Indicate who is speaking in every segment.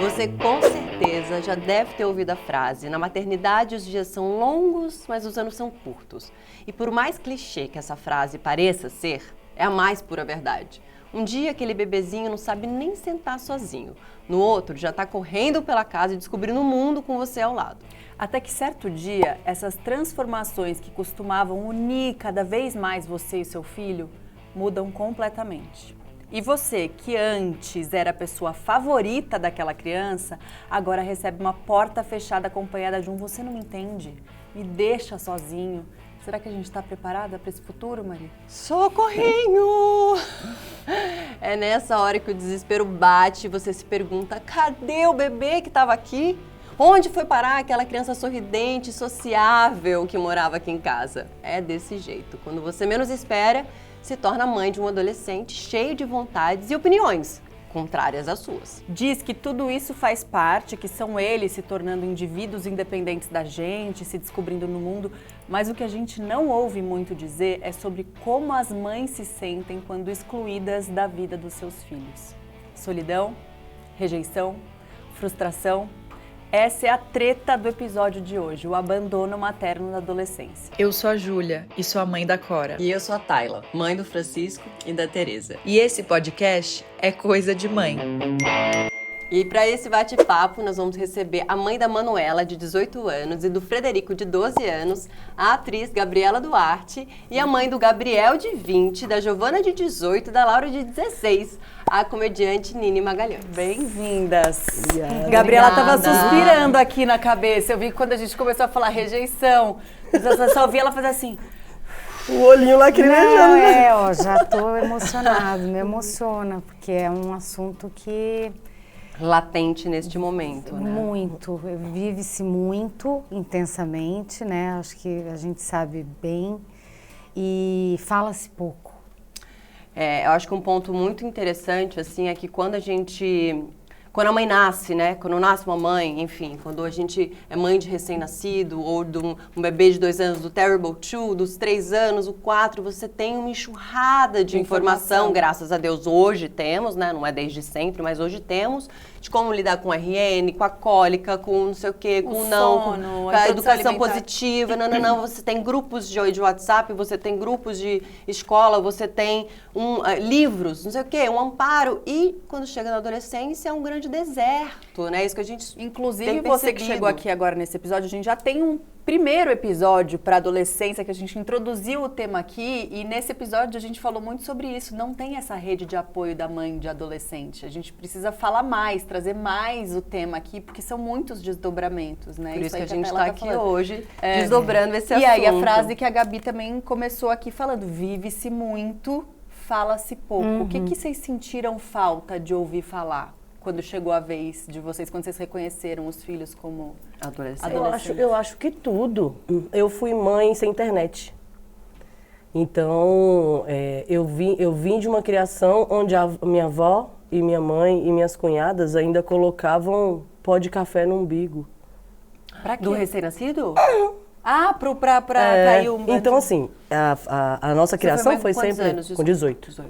Speaker 1: Você com certeza já deve ter ouvido a frase: na maternidade os dias são longos, mas os anos são curtos. E por mais clichê que essa frase pareça ser, é a mais pura verdade. Um dia aquele bebezinho não sabe nem sentar sozinho. No outro já está correndo pela casa e descobrindo o mundo com você ao lado.
Speaker 2: Até que certo dia, essas transformações que costumavam unir cada vez mais você e seu filho mudam completamente. E você, que antes era a pessoa favorita daquela criança, agora recebe uma porta fechada acompanhada de um "você não me entende, me deixa sozinho". Será que a gente está preparada para esse futuro, Maria?
Speaker 1: Socorrinho! É nessa hora que o desespero bate e você se pergunta: cadê o bebê que estava aqui? Onde foi parar aquela criança sorridente, sociável que morava aqui em casa? É desse jeito. Quando você menos espera, se torna mãe de um adolescente cheio de vontades e opiniões contrárias às suas.
Speaker 2: Diz que tudo isso faz parte, que são eles se tornando indivíduos independentes da gente, se descobrindo no mundo, mas o que a gente não ouve muito dizer é sobre como as mães se sentem quando excluídas da vida dos seus filhos. Solidão, rejeição, frustração. Essa é a treta do episódio de hoje, o abandono materno na adolescência.
Speaker 3: Eu sou a Júlia e sou a mãe da Cora.
Speaker 1: E eu sou a Tayla, mãe do Francisco e da Tereza.
Speaker 3: E esse podcast é Coisa de Mãe.
Speaker 1: E para esse bate-papo, nós vamos receber a mãe da Manuela, de 18 anos, e do Frederico, de 12 anos, a atriz Gabriela Duarte, e a mãe do Gabriel, de 20, da Giovana, de 18, da Laura, de 16, a comediante Nini Magalhães.
Speaker 2: Bem-vindas!
Speaker 1: Obrigada.
Speaker 2: Gabriela estava suspirando aqui na cabeça. Eu vi que quando a gente começou a falar rejeição, eu só vi ela fazer assim.
Speaker 4: O olhinho lacrimejando.
Speaker 5: Já tô emocionado, me emociona, porque é um assunto que...
Speaker 1: latente neste momento, né?
Speaker 5: Muito, vive-se muito intensamente, né? Acho que a gente sabe bem e fala-se pouco.
Speaker 1: Eu acho que um ponto muito interessante, assim, é que quando a mãe nasce, né? Quando nasce uma mãe, enfim, quando a gente é mãe de recém-nascido ou de um bebê de 2 anos, do Terrible 2, dos 3 anos, o 4, você tem uma enxurrada de informação, graças a Deus hoje temos, né? Não é desde sempre, mas hoje temos, de como lidar com RN, com a cólica, com não sei o quê, com o não,
Speaker 2: sono,
Speaker 1: com a educação positiva, não, você tem grupos de WhatsApp, você tem grupos de escola, você tem livros, não sei o quê, um amparo, e quando chega na adolescência é um grande deserto, né? Isso que a gente
Speaker 2: Inclusive, você que chegou aqui agora nesse episódio, a gente já tem um primeiro episódio para adolescência que a gente introduziu o tema aqui, e nesse episódio a gente falou muito sobre isso. Não tem essa rede de apoio da mãe de adolescente. A gente precisa falar mais, trazer mais o tema aqui, porque são muitos desdobramentos, né?
Speaker 1: Por isso que a gente
Speaker 2: está
Speaker 1: está aqui hoje, desdobrando esse assunto.
Speaker 2: E aí a frase que a Gabi também começou aqui falando: vive-se muito, fala-se pouco. O que vocês sentiram falta de ouvir falar quando chegou a vez de vocês, quando vocês reconheceram os filhos como adolescentes?
Speaker 4: Eu acho que tudo. Eu fui mãe sem internet. Então, eu vim de uma criação onde a minha avó e minha mãe e minhas cunhadas ainda colocavam pó de café no umbigo.
Speaker 2: Pra quê?
Speaker 1: Do recém-nascido?
Speaker 2: Pra cair o...
Speaker 4: Então, assim, a nossa criação foi sempre...
Speaker 1: anos?
Speaker 4: Com 18.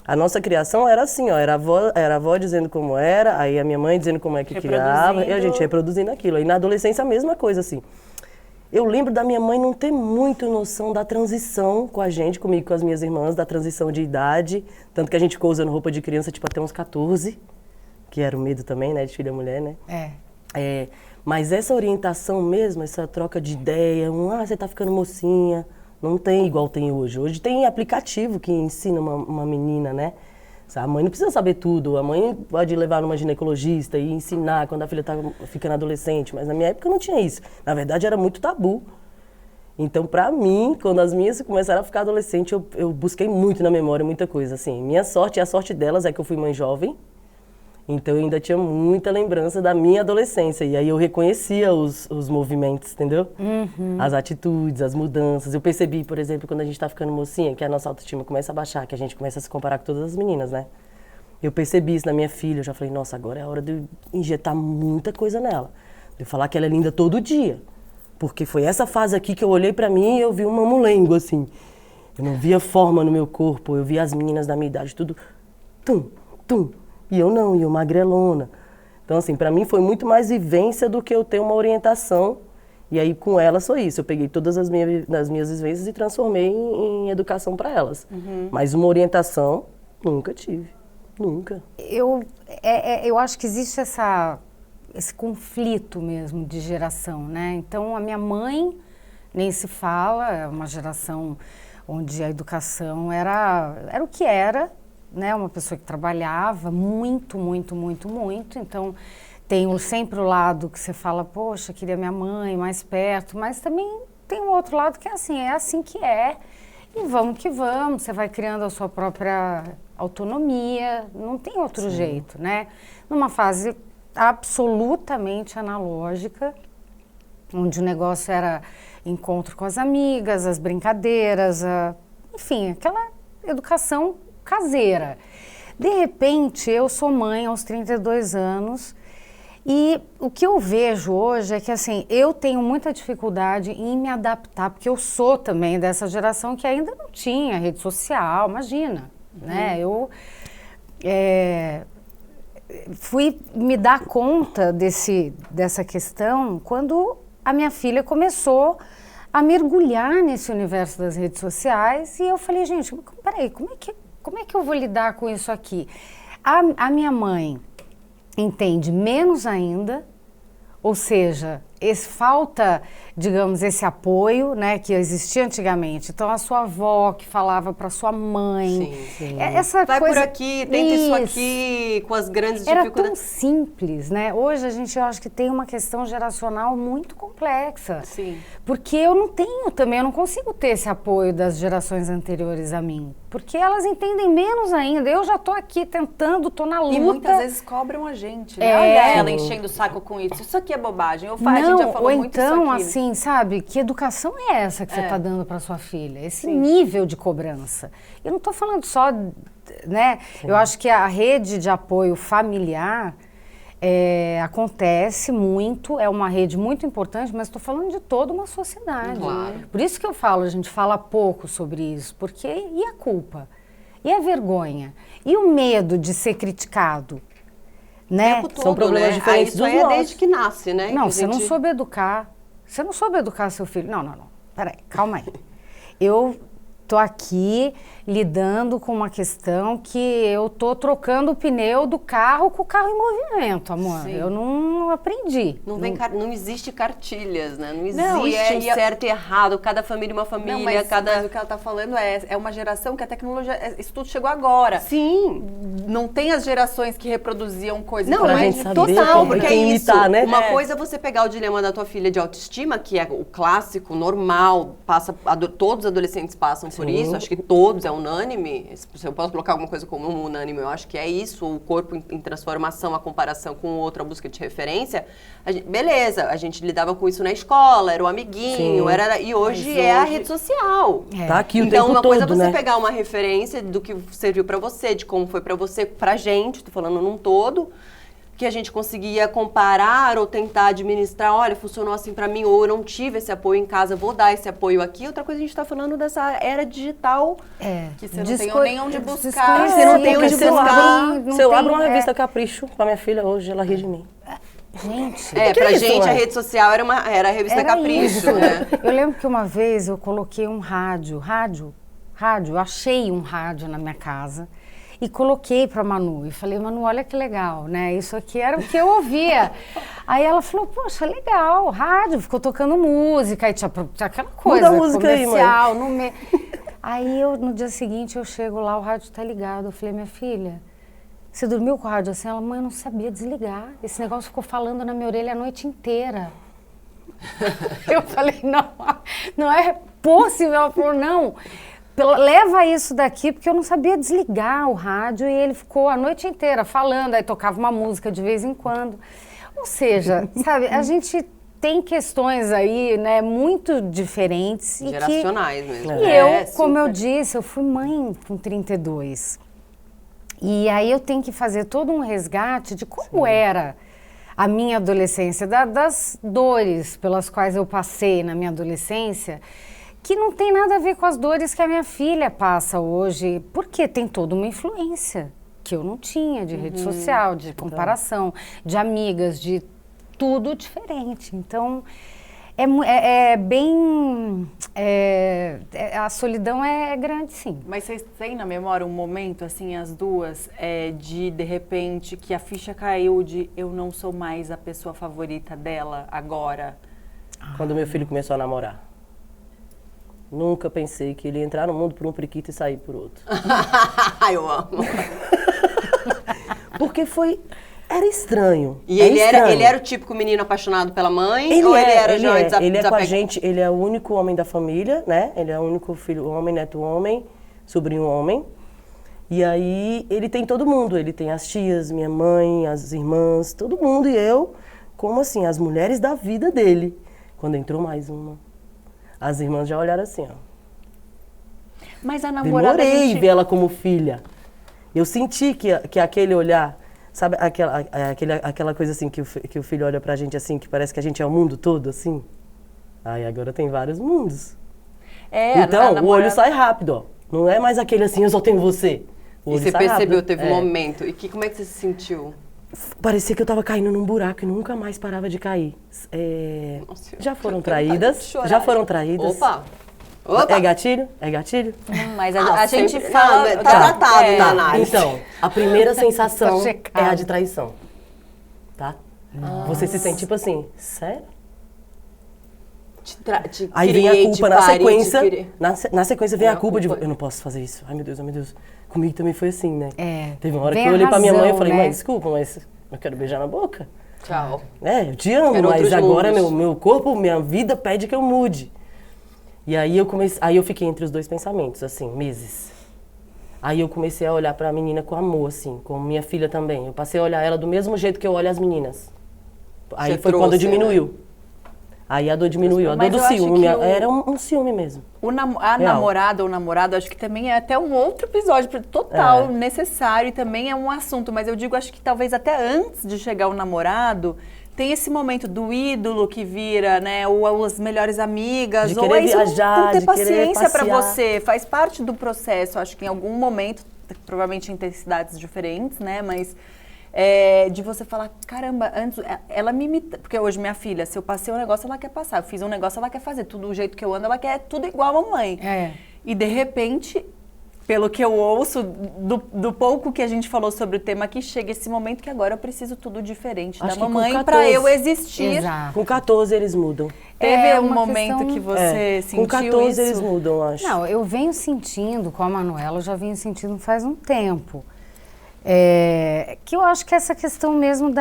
Speaker 4: A nossa criação era assim, ó, era a avó dizendo como era, aí a minha mãe dizendo como é que criava, e a gente reproduzindo aquilo. Aí na adolescência a mesma coisa, assim. Eu lembro da minha mãe não ter muito noção da transição com a gente, comigo, com as minhas irmãs, da transição de idade, tanto que a gente ficou usando roupa de criança, tipo, até uns 14, que era o medo também, né, de filha mulher, né? Mas essa orientação mesmo, essa troca de ideia, você tá ficando mocinha, não tem igual tem hoje. Hoje tem aplicativo que ensina uma menina, né? A mãe não precisa saber tudo. A mãe pode levar numa ginecologista e ensinar quando a filha tá ficando adolescente. Mas na minha época não tinha isso. Na verdade, era muito tabu. Então, pra mim, quando as minhas começaram a ficar adolescente, eu busquei muito na memória, muita coisa. Assim, minha sorte e a sorte delas é que eu fui mãe jovem. Então eu ainda tinha muita lembrança da minha adolescência. E aí eu reconhecia os movimentos, entendeu? As atitudes, as mudanças. Eu percebi, por exemplo, quando a gente tá ficando mocinha, que a nossa autoestima começa a baixar, que a gente começa a se comparar com todas as meninas, né? Eu percebi isso na minha filha. Eu já falei, nossa, agora é a hora de eu injetar muita coisa nela. De eu falar que ela é linda todo dia. Porque foi essa fase aqui que eu olhei pra mim e eu vi uma mamulengo, assim. Eu não via forma no meu corpo. Eu via as meninas da minha idade, tudo tum, tum. E eu não, e eu magrelona. Então, assim, para mim foi muito mais vivência do que eu ter uma orientação. E aí, com elas, foi isso. Eu peguei todas as minhas vivências e transformei em educação para elas. Mas uma orientação, nunca tive. Nunca.
Speaker 5: Eu acho que existe esse conflito mesmo de geração, né? Então, a minha mãe, nem se fala, é uma geração onde a educação era o que era, né? Uma pessoa que trabalhava muito, muito, muito, muito. Então, tem sempre o lado que você fala, poxa, queria minha mãe mais perto, mas também tem um outro lado que é assim que é. E vamos que vamos, você vai criando a sua própria autonomia, não tem outro jeito, né? Numa fase absolutamente analógica, onde o negócio era encontro com as amigas, as brincadeiras, enfim, aquela educação caseira. De repente, eu sou mãe aos 32 anos e o que eu vejo hoje é que, assim, eu tenho muita dificuldade em me adaptar, porque eu sou também dessa geração que ainda não tinha rede social, imagina, né? Eu fui me dar conta dessa questão quando a minha filha começou a mergulhar nesse universo das redes sociais e eu falei, gente, peraí, como é que eu vou lidar com isso aqui? A minha mãe entende menos ainda, ou seja, falta, digamos, esse apoio, né, que existia antigamente. Então, a sua avó que falava para sua mãe.
Speaker 1: Sim.
Speaker 5: Essa
Speaker 1: vai
Speaker 5: coisa,
Speaker 1: por aqui, tenta isso aqui, com as grandes dificuldades.
Speaker 5: Era tão simples, né? Hoje eu acho que tem uma questão geracional muito complexa.
Speaker 1: Sim.
Speaker 5: Porque eu não consigo ter esse apoio das gerações anteriores a mim. Porque elas entendem menos ainda. Eu já tô aqui tentando, tô na luta.
Speaker 2: E muitas vezes cobram a gente, né? Olha ela enchendo o saco com isso. Isso aqui é bobagem. A gente já falou muito isso aqui.
Speaker 5: Assim, sabe, que educação é essa que você está dando para sua filha? Esse nível de cobrança. Eu não estou falando só, né? Sim. Eu acho que a rede de apoio familiar acontece muito, é uma rede muito importante, mas estou falando de toda uma sociedade.
Speaker 1: Claro.
Speaker 5: Por isso que eu falo, a gente fala pouco sobre isso, porque e a culpa? E a vergonha? E o medo de ser criticado? Né?
Speaker 1: Todo,
Speaker 4: são problemas diferentes
Speaker 1: isso aí é desde que nasce, né?
Speaker 5: Não,
Speaker 1: que
Speaker 5: você não soube educar. Você não soube educar seu filho. Não. Peraí, calma aí. Eu tô aqui lidando com uma questão que eu tô trocando o pneu do carro com o carro em movimento, amor.
Speaker 1: Sim.
Speaker 5: Eu não aprendi.
Speaker 1: Não existe cartilhas, né? Não existe certo e errado, cada família uma família,
Speaker 2: não, mas o que ela tá falando é uma geração que a tecnologia, isso tudo chegou agora.
Speaker 1: Sim.
Speaker 2: Não tem as gerações que reproduziam coisas.
Speaker 1: Não,
Speaker 4: pra
Speaker 1: mas
Speaker 4: gente saber
Speaker 1: total, porque é isso.
Speaker 4: imitar, né?
Speaker 1: Uma coisa é você pegar o dilema da tua filha de autoestima, que é o clássico, normal, todos os adolescentes passam por isso, acho que todos, é unânime. Se eu posso colocar alguma coisa como unânime, eu acho que é isso, o corpo em transformação, a comparação com o outro, a busca de referência. Beleza, a gente lidava com isso na escola, era o amiguinho, e hoje é a rede social.
Speaker 4: Tá aqui o
Speaker 1: então,
Speaker 4: tempo
Speaker 1: uma coisa é
Speaker 4: todo,
Speaker 1: você
Speaker 4: né?
Speaker 1: pegar uma referência do que serviu pra você, de como foi pra você, pra gente, tô falando num todo, que a gente conseguia comparar ou tentar administrar, olha, funcionou assim pra mim, ou eu não tive esse apoio em casa, vou dar esse apoio aqui. Outra coisa, a gente tá falando dessa era digital.
Speaker 2: Que você não tem nem onde buscar.
Speaker 1: Você não tem onde buscar.
Speaker 4: Se eu abro uma revista Capricho pra minha filha hoje, ela ri de mim.
Speaker 5: Gente,
Speaker 1: pra gente a rede social era a revista Capricho,
Speaker 5: isso,
Speaker 1: né?
Speaker 5: Eu lembro que uma vez eu coloquei um rádio, eu achei um rádio na minha casa e coloquei para Manu e falei, Manu, olha que legal, né? Isso aqui era o que eu ouvia. Aí ela falou, poxa, legal, rádio, ficou tocando música, aí tinha aquela coisa comercial. Aí no dia seguinte eu chego lá, o rádio tá ligado, eu falei, minha filha, você dormiu com o rádio assim? Ela, mãe, eu não sabia desligar. Esse negócio ficou falando na minha orelha a noite inteira. Eu falei, não é possível. Ela falou, não, leva isso daqui, porque eu não sabia desligar o rádio e ele ficou a noite inteira falando, aí tocava uma música de vez em quando. Ou seja, sabe, a gente tem questões aí, né, muito diferentes.
Speaker 1: Geracionais mesmo.
Speaker 5: E eu, como eu disse, eu fui mãe com 32. E aí eu tenho que fazer todo um resgate de como era a minha adolescência, das dores pelas quais eu passei na minha adolescência, que não tem nada a ver com as dores que a minha filha passa hoje, porque tem toda uma influência. que eu não tinha, de rede social, de comparação, de amigas, de tudo diferente. Então, a solidão é grande, sim.
Speaker 2: Mas vocês têm na memória um momento, assim, as duas, de repente, que a ficha caiu de eu não sou mais a pessoa favorita dela agora?
Speaker 4: Quando meu filho começou a namorar. Nunca pensei que ele ia entrar no mundo por um periquito e sair por outro.
Speaker 1: Eu amo.
Speaker 4: Porque era estranho.
Speaker 1: E ele era o típico menino apaixonado pela mãe? Ele
Speaker 4: é com a gente, ele é o único homem da família, né? Ele é o único filho homem, neto homem, sobrinho homem. E aí ele tem todo mundo, ele tem as tias, minha mãe, as irmãs, todo mundo. E eu, como assim, as mulheres da vida dele. Quando entrou mais uma, as irmãs já olharam assim, ó.
Speaker 2: Mas a namorada...
Speaker 4: Demorei ver ela como filha. Eu senti que aquele olhar... Sabe aquela coisa assim que o filho olha pra gente assim, que parece que a gente é o mundo todo, assim? Aí agora tem vários mundos. Então, o olho sai rápido, ó. Não é mais aquele assim, eu só tenho você. O olho
Speaker 1: e você
Speaker 4: sai
Speaker 1: percebeu,
Speaker 4: rápido.
Speaker 1: teve um momento. E como é que você se sentiu?
Speaker 4: Parecia que eu tava caindo num buraco e nunca mais parava de cair.
Speaker 1: Nossa,
Speaker 4: já foram traídas? Já foram traídas?
Speaker 1: Opa!
Speaker 4: É gatilho? É gatilho?
Speaker 2: Mas a gente
Speaker 1: sempre,
Speaker 2: fala...
Speaker 1: Tá tratado na análise.
Speaker 4: Então, a primeira sensação é
Speaker 5: checado.
Speaker 4: a de traição. Tá? Você se sente tipo assim, sério? Aí vem a culpa na sequência. Na sequência vem a culpa de... Eu não posso fazer isso. Ai, meu Deus, ai, meu Deus. Comigo também foi assim, né? Teve uma hora que eu olhei pra minha mãe e falei, mãe, desculpa, mas eu quero beijar na boca.
Speaker 1: Tchau.
Speaker 4: Eu te amo, mas agora meu corpo, minha vida pede que eu mude. E aí eu fiquei entre os dois pensamentos, assim, meses. Aí eu comecei a olhar pra menina com amor, assim, como minha filha também. Eu passei a olhar ela do mesmo jeito que eu olho as meninas. Aí
Speaker 1: Você
Speaker 4: foi
Speaker 1: trouxe,
Speaker 4: quando diminuiu.
Speaker 1: Né?
Speaker 4: Aí a dor diminuiu, a dor do ciúme. Era um ciúme mesmo.
Speaker 2: A namorada ou namorado, acho que também é até um outro episódio total necessário e também é um assunto. Mas eu digo, acho que talvez até antes de chegar o namorado... Tem esse momento do ídolo que vira, né, ou as melhores amigas,
Speaker 4: de
Speaker 2: ou
Speaker 4: querer
Speaker 2: é isso,
Speaker 4: viajar,
Speaker 2: não ter
Speaker 4: de
Speaker 2: paciência para
Speaker 4: passear.
Speaker 2: você, faz parte do processo. Acho que em algum momento, provavelmente em intensidades diferentes, né, mas de você falar, caramba, antes ela me imita, porque hoje minha filha, se eu passei um negócio, ela quer passar, eu fiz um negócio, ela quer fazer, tudo do jeito que eu ando, ela quer tudo igual a mamãe. E de repente... Pelo que eu ouço, do pouco que a gente falou sobre o tema aqui, chega esse momento que agora eu preciso tudo diferente da mamãe para eu existir.
Speaker 5: Exato.
Speaker 4: Com 14 eles mudam.
Speaker 2: Teve um momento que você sentiu
Speaker 4: com 14
Speaker 2: isso?
Speaker 4: eles mudam, acho.
Speaker 5: Não, eu venho sentindo, com a Manuela, eu já venho sentindo faz um tempo. Que eu acho que essa questão mesmo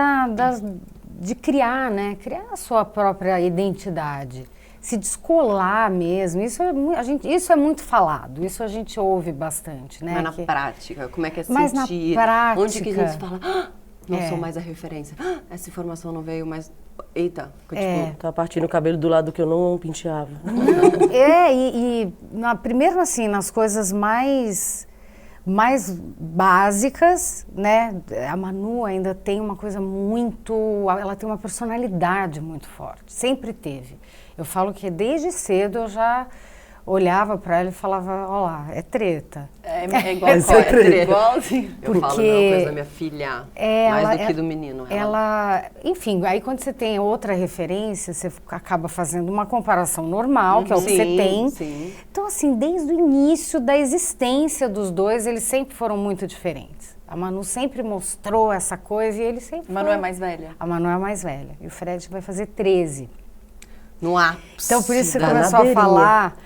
Speaker 5: de criar, né? Criar a sua própria identidade. Se descolar mesmo, isso é muito falado, isso a gente ouve bastante, né?
Speaker 1: Mas na prática, como é que é
Speaker 5: Mas
Speaker 1: sentir?
Speaker 5: na prática...
Speaker 1: Onde que a gente fala, não sou mais a referência, essa informação não veio mais... Eita, tipo...
Speaker 4: Tá partindo o cabelo do lado que eu não penteava.
Speaker 5: Primeiro assim, nas coisas mais básicas, né? A Manu ainda tem uma coisa ela tem uma personalidade muito forte, sempre teve. Eu falo que desde cedo eu já olhava para ela e falava, ó lá, é treta.
Speaker 1: É igual é treta. Igualzinho. Eu falo, não, coisa da minha filha, mais do que do menino.
Speaker 5: Enfim, aí quando você tem outra referência, você acaba fazendo uma comparação normal, que é o que você tem.
Speaker 1: Sim.
Speaker 5: Então, assim, desde o início da existência dos dois, eles sempre foram muito diferentes. A Manu sempre mostrou essa coisa e ele sempre...
Speaker 2: A Manu é mais velha?
Speaker 5: A Manu é mais velha. E o Fred vai fazer 13.
Speaker 1: No ápice.
Speaker 5: Então, por isso você começou a falar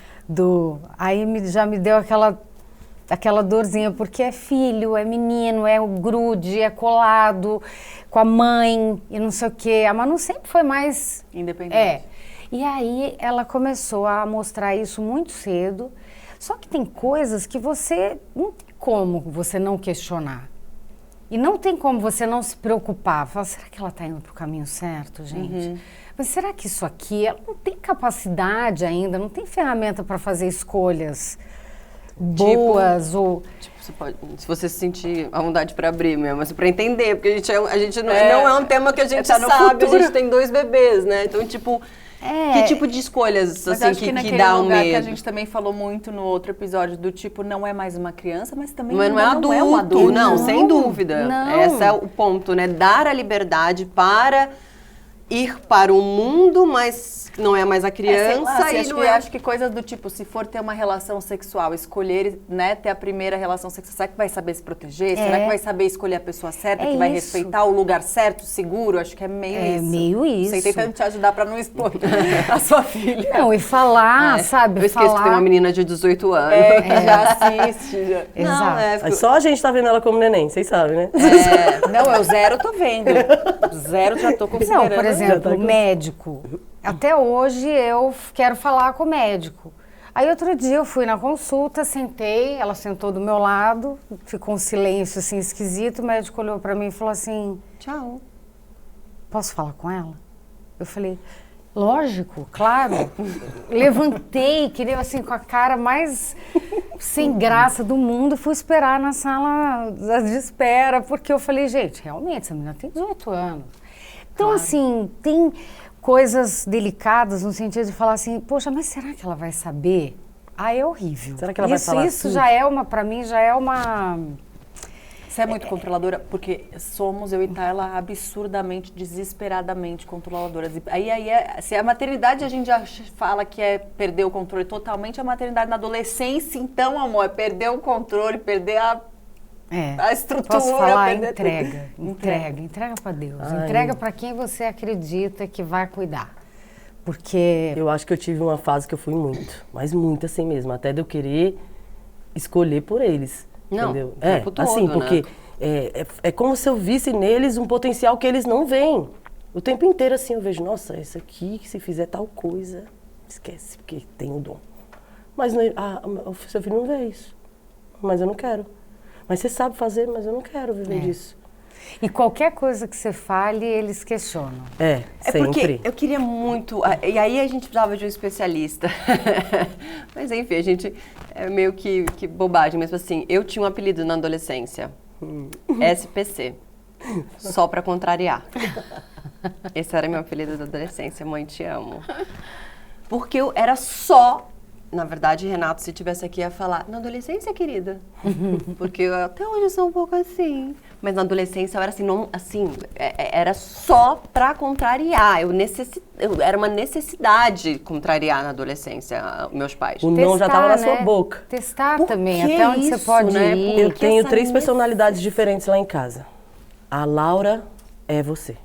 Speaker 5: Aí já me deu aquela dorzinha, porque é filho, é menino, é o grude, é colado com a mãe e não sei o quê. A Manu sempre foi mais...
Speaker 2: Independente.
Speaker 5: E aí ela começou a mostrar isso muito cedo. Só que tem coisas que você... Não tem como você não questionar. E não tem como você não se preocupar. Falar, será que ela está indo para o caminho certo, gente? Mas será que isso aqui, ela não tem capacidade ainda, não tem ferramenta para fazer escolhas boas ou...
Speaker 1: Tipo, você pode, se você se sentir a vontade para abrir mesmo, assim, para entender, porque a gente não é um tema que a gente sabe, a gente tem 2 bebês, né? Então, tipo, Que tipo de escolhas,
Speaker 2: Mas
Speaker 1: assim,
Speaker 2: acho que
Speaker 1: que
Speaker 2: naquele
Speaker 1: dá o
Speaker 2: lugar
Speaker 1: medo?
Speaker 2: que a gente também falou muito no outro episódio, do tipo, não é mais uma criança, mas também
Speaker 1: Mas não é adulto,
Speaker 2: um adulto.
Speaker 1: não, sem dúvida.
Speaker 5: Não.
Speaker 1: Esse é o ponto, né? Dar a liberdade para ir para o mundo, mas não é mais a criança
Speaker 2: sei lá,
Speaker 1: e
Speaker 2: acho
Speaker 1: não
Speaker 2: que,
Speaker 1: é...
Speaker 2: acho que coisas do tipo, se for ter uma relação sexual, escolher, né, ter a primeira relação sexual, será que vai saber se proteger? Será que vai saber escolher a pessoa certa, que vai
Speaker 5: isso.
Speaker 2: respeitar o lugar certo, seguro? Acho que é meio isso.
Speaker 5: meio isso.
Speaker 2: Sei tentando te ajudar pra não expor a sua filha.
Speaker 5: Não, e falar, sabe?
Speaker 1: Eu esqueço
Speaker 5: falar...
Speaker 1: que tem uma menina de 18 anos.
Speaker 2: Que já assiste. Já.
Speaker 1: Não,
Speaker 5: Exato.
Speaker 4: Mas só a gente tá vendo ela como neném, vocês sabem, né?
Speaker 2: Não, eu zero tô vendo. Zero já tô considerando.
Speaker 5: Não, por exemplo, médico. Até hoje eu quero falar com o médico. Aí outro dia eu fui na consulta, sentei, ela sentou do meu lado, ficou um silêncio assim esquisito, o médico olhou pra mim e falou assim,
Speaker 1: Tchau.
Speaker 5: posso falar com ela? Eu falei, lógico, claro. Levantei, queria assim, com a cara mais sem graça do mundo, fui esperar na sala de espera, porque eu falei, gente, realmente, essa menina tem 18 anos. Então, assim, tem coisas delicadas no sentido de falar assim, poxa, mas será que ela vai saber? Ah, é horrível.
Speaker 4: Será que ela vai falar
Speaker 5: Isso
Speaker 4: assim?
Speaker 5: já é uma, pra mim, já é uma...
Speaker 2: Você é muito controladora, porque somos, eu e Tayla, absurdamente, desesperadamente controladoras. E aí se a maternidade a gente já fala que é perder o controle totalmente, a maternidade na adolescência, então, amor, é perder o controle, perder a estrutura.
Speaker 5: Posso falar?
Speaker 2: perder
Speaker 5: Entrega para Deus.
Speaker 4: Ai.
Speaker 5: Entrega para quem você acredita que vai cuidar. Porque...
Speaker 4: Eu acho que eu tive uma fase que eu fui muito, mas muito assim mesmo, até de eu querer escolher por eles.
Speaker 1: Não,
Speaker 4: entendeu?
Speaker 1: o tempo todo,
Speaker 4: assim,
Speaker 1: né?
Speaker 4: porque é como se eu visse neles um potencial que eles não veem. O tempo inteiro assim eu vejo, nossa, esse aqui, se fizer tal coisa, esquece, porque tem o dom. Mas o seu filho não vê isso. Mas eu não quero. Mas você sabe fazer, mas eu não quero viver disso.
Speaker 5: E qualquer coisa que você fale, eles questionam.
Speaker 1: É
Speaker 4: sempre.
Speaker 1: porque eu queria muito... E aí a gente precisava de um especialista. Mas enfim, a gente... É meio que bobagem, mas assim, eu tinha um apelido na adolescência. SPC. Só pra contrariar. Esse era meu apelido da adolescência. Mãe, te amo. Porque eu era só... Na verdade, Renato, se tivesse aqui, ia falar, na adolescência, querida. Porque eu, até hoje eu sou um pouco assim. Mas na adolescência eu era assim, não, assim, era só pra contrariar. Era uma necessidade contrariar na adolescência meus pais.
Speaker 4: O não já estava na sua boca.
Speaker 5: Testar
Speaker 1: Por
Speaker 5: também,
Speaker 1: que
Speaker 5: até onde
Speaker 1: isso,
Speaker 5: você pode
Speaker 1: né?
Speaker 5: ir.
Speaker 4: Eu tenho
Speaker 1: essa
Speaker 4: 3 personalidades diferentes lá em casa. A Laura é você.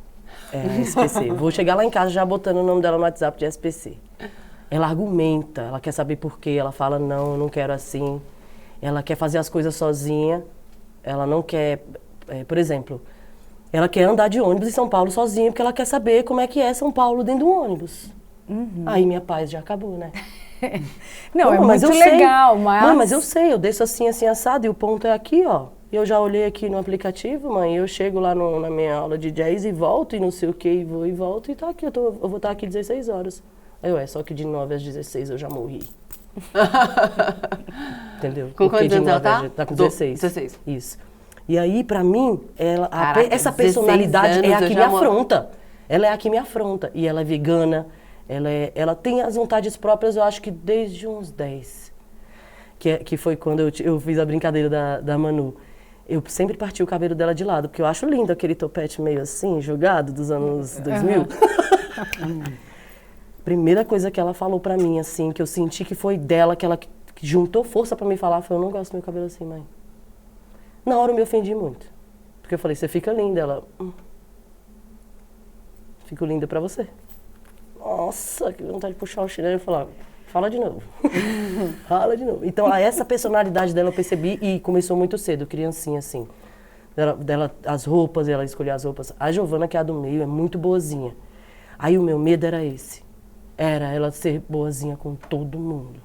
Speaker 4: É a SPC. Vou chegar lá em casa já botando o nome dela no WhatsApp de SPC. Ela argumenta, ela quer saber por quê, ela fala, não, eu não quero assim. Ela quer fazer as coisas sozinha, ela não quer, por exemplo, ela quer andar de ônibus em São Paulo sozinha, porque ela quer saber como é que é São Paulo dentro do ônibus. Aí minha paz já acabou, né?
Speaker 5: Não, é
Speaker 4: mas
Speaker 5: muito
Speaker 4: eu sei.
Speaker 5: legal, mas...
Speaker 4: Mãe, mas eu sei, eu desço assim, assim, assado, e o ponto é aqui, ó. Eu já olhei aqui no aplicativo, mãe, eu chego lá na minha aula de jazz e volto, e não sei o que, e vou e volto, e tá aqui, eu vou estar aqui 16 horas. Aí, só que de 9 às 16 eu já morri. Entendeu?
Speaker 1: Com
Speaker 4: Porque
Speaker 1: quantos
Speaker 4: de
Speaker 1: anos ela
Speaker 4: 9
Speaker 1: tá?
Speaker 4: às tá com 16.
Speaker 1: 16.
Speaker 4: Isso. E aí, pra mim,
Speaker 1: Caraca,
Speaker 4: essa
Speaker 1: 16
Speaker 4: personalidade é a
Speaker 1: anos,
Speaker 4: que
Speaker 1: eu
Speaker 4: me
Speaker 1: já
Speaker 4: afronta. Ela é a que me afronta. E ela é vegana, ela tem as vontades próprias, eu acho que desde uns 10. Que foi quando eu fiz a brincadeira da Manu. Eu sempre parti o cabelo dela de lado, porque eu acho lindo aquele topete meio assim, jogado, dos anos 2000. Primeira coisa que ela falou pra mim, assim, que eu senti que foi dela, que ela juntou força pra me falar, foi, eu não gosto do meu cabelo assim, mãe. Na hora eu me ofendi muito. Porque eu falei, você fica linda. Ela, fico linda pra você. Nossa, que vontade de puxar o chinelo e falar, fala de novo. Fala de novo. Então, essa personalidade dela eu percebi e começou muito cedo, criancinha, assim. As roupas, ela escolher as roupas. A Giovana, que é a do meio, é muito boazinha. Aí o meu medo era esse. Era ela ser boazinha com todo mundo.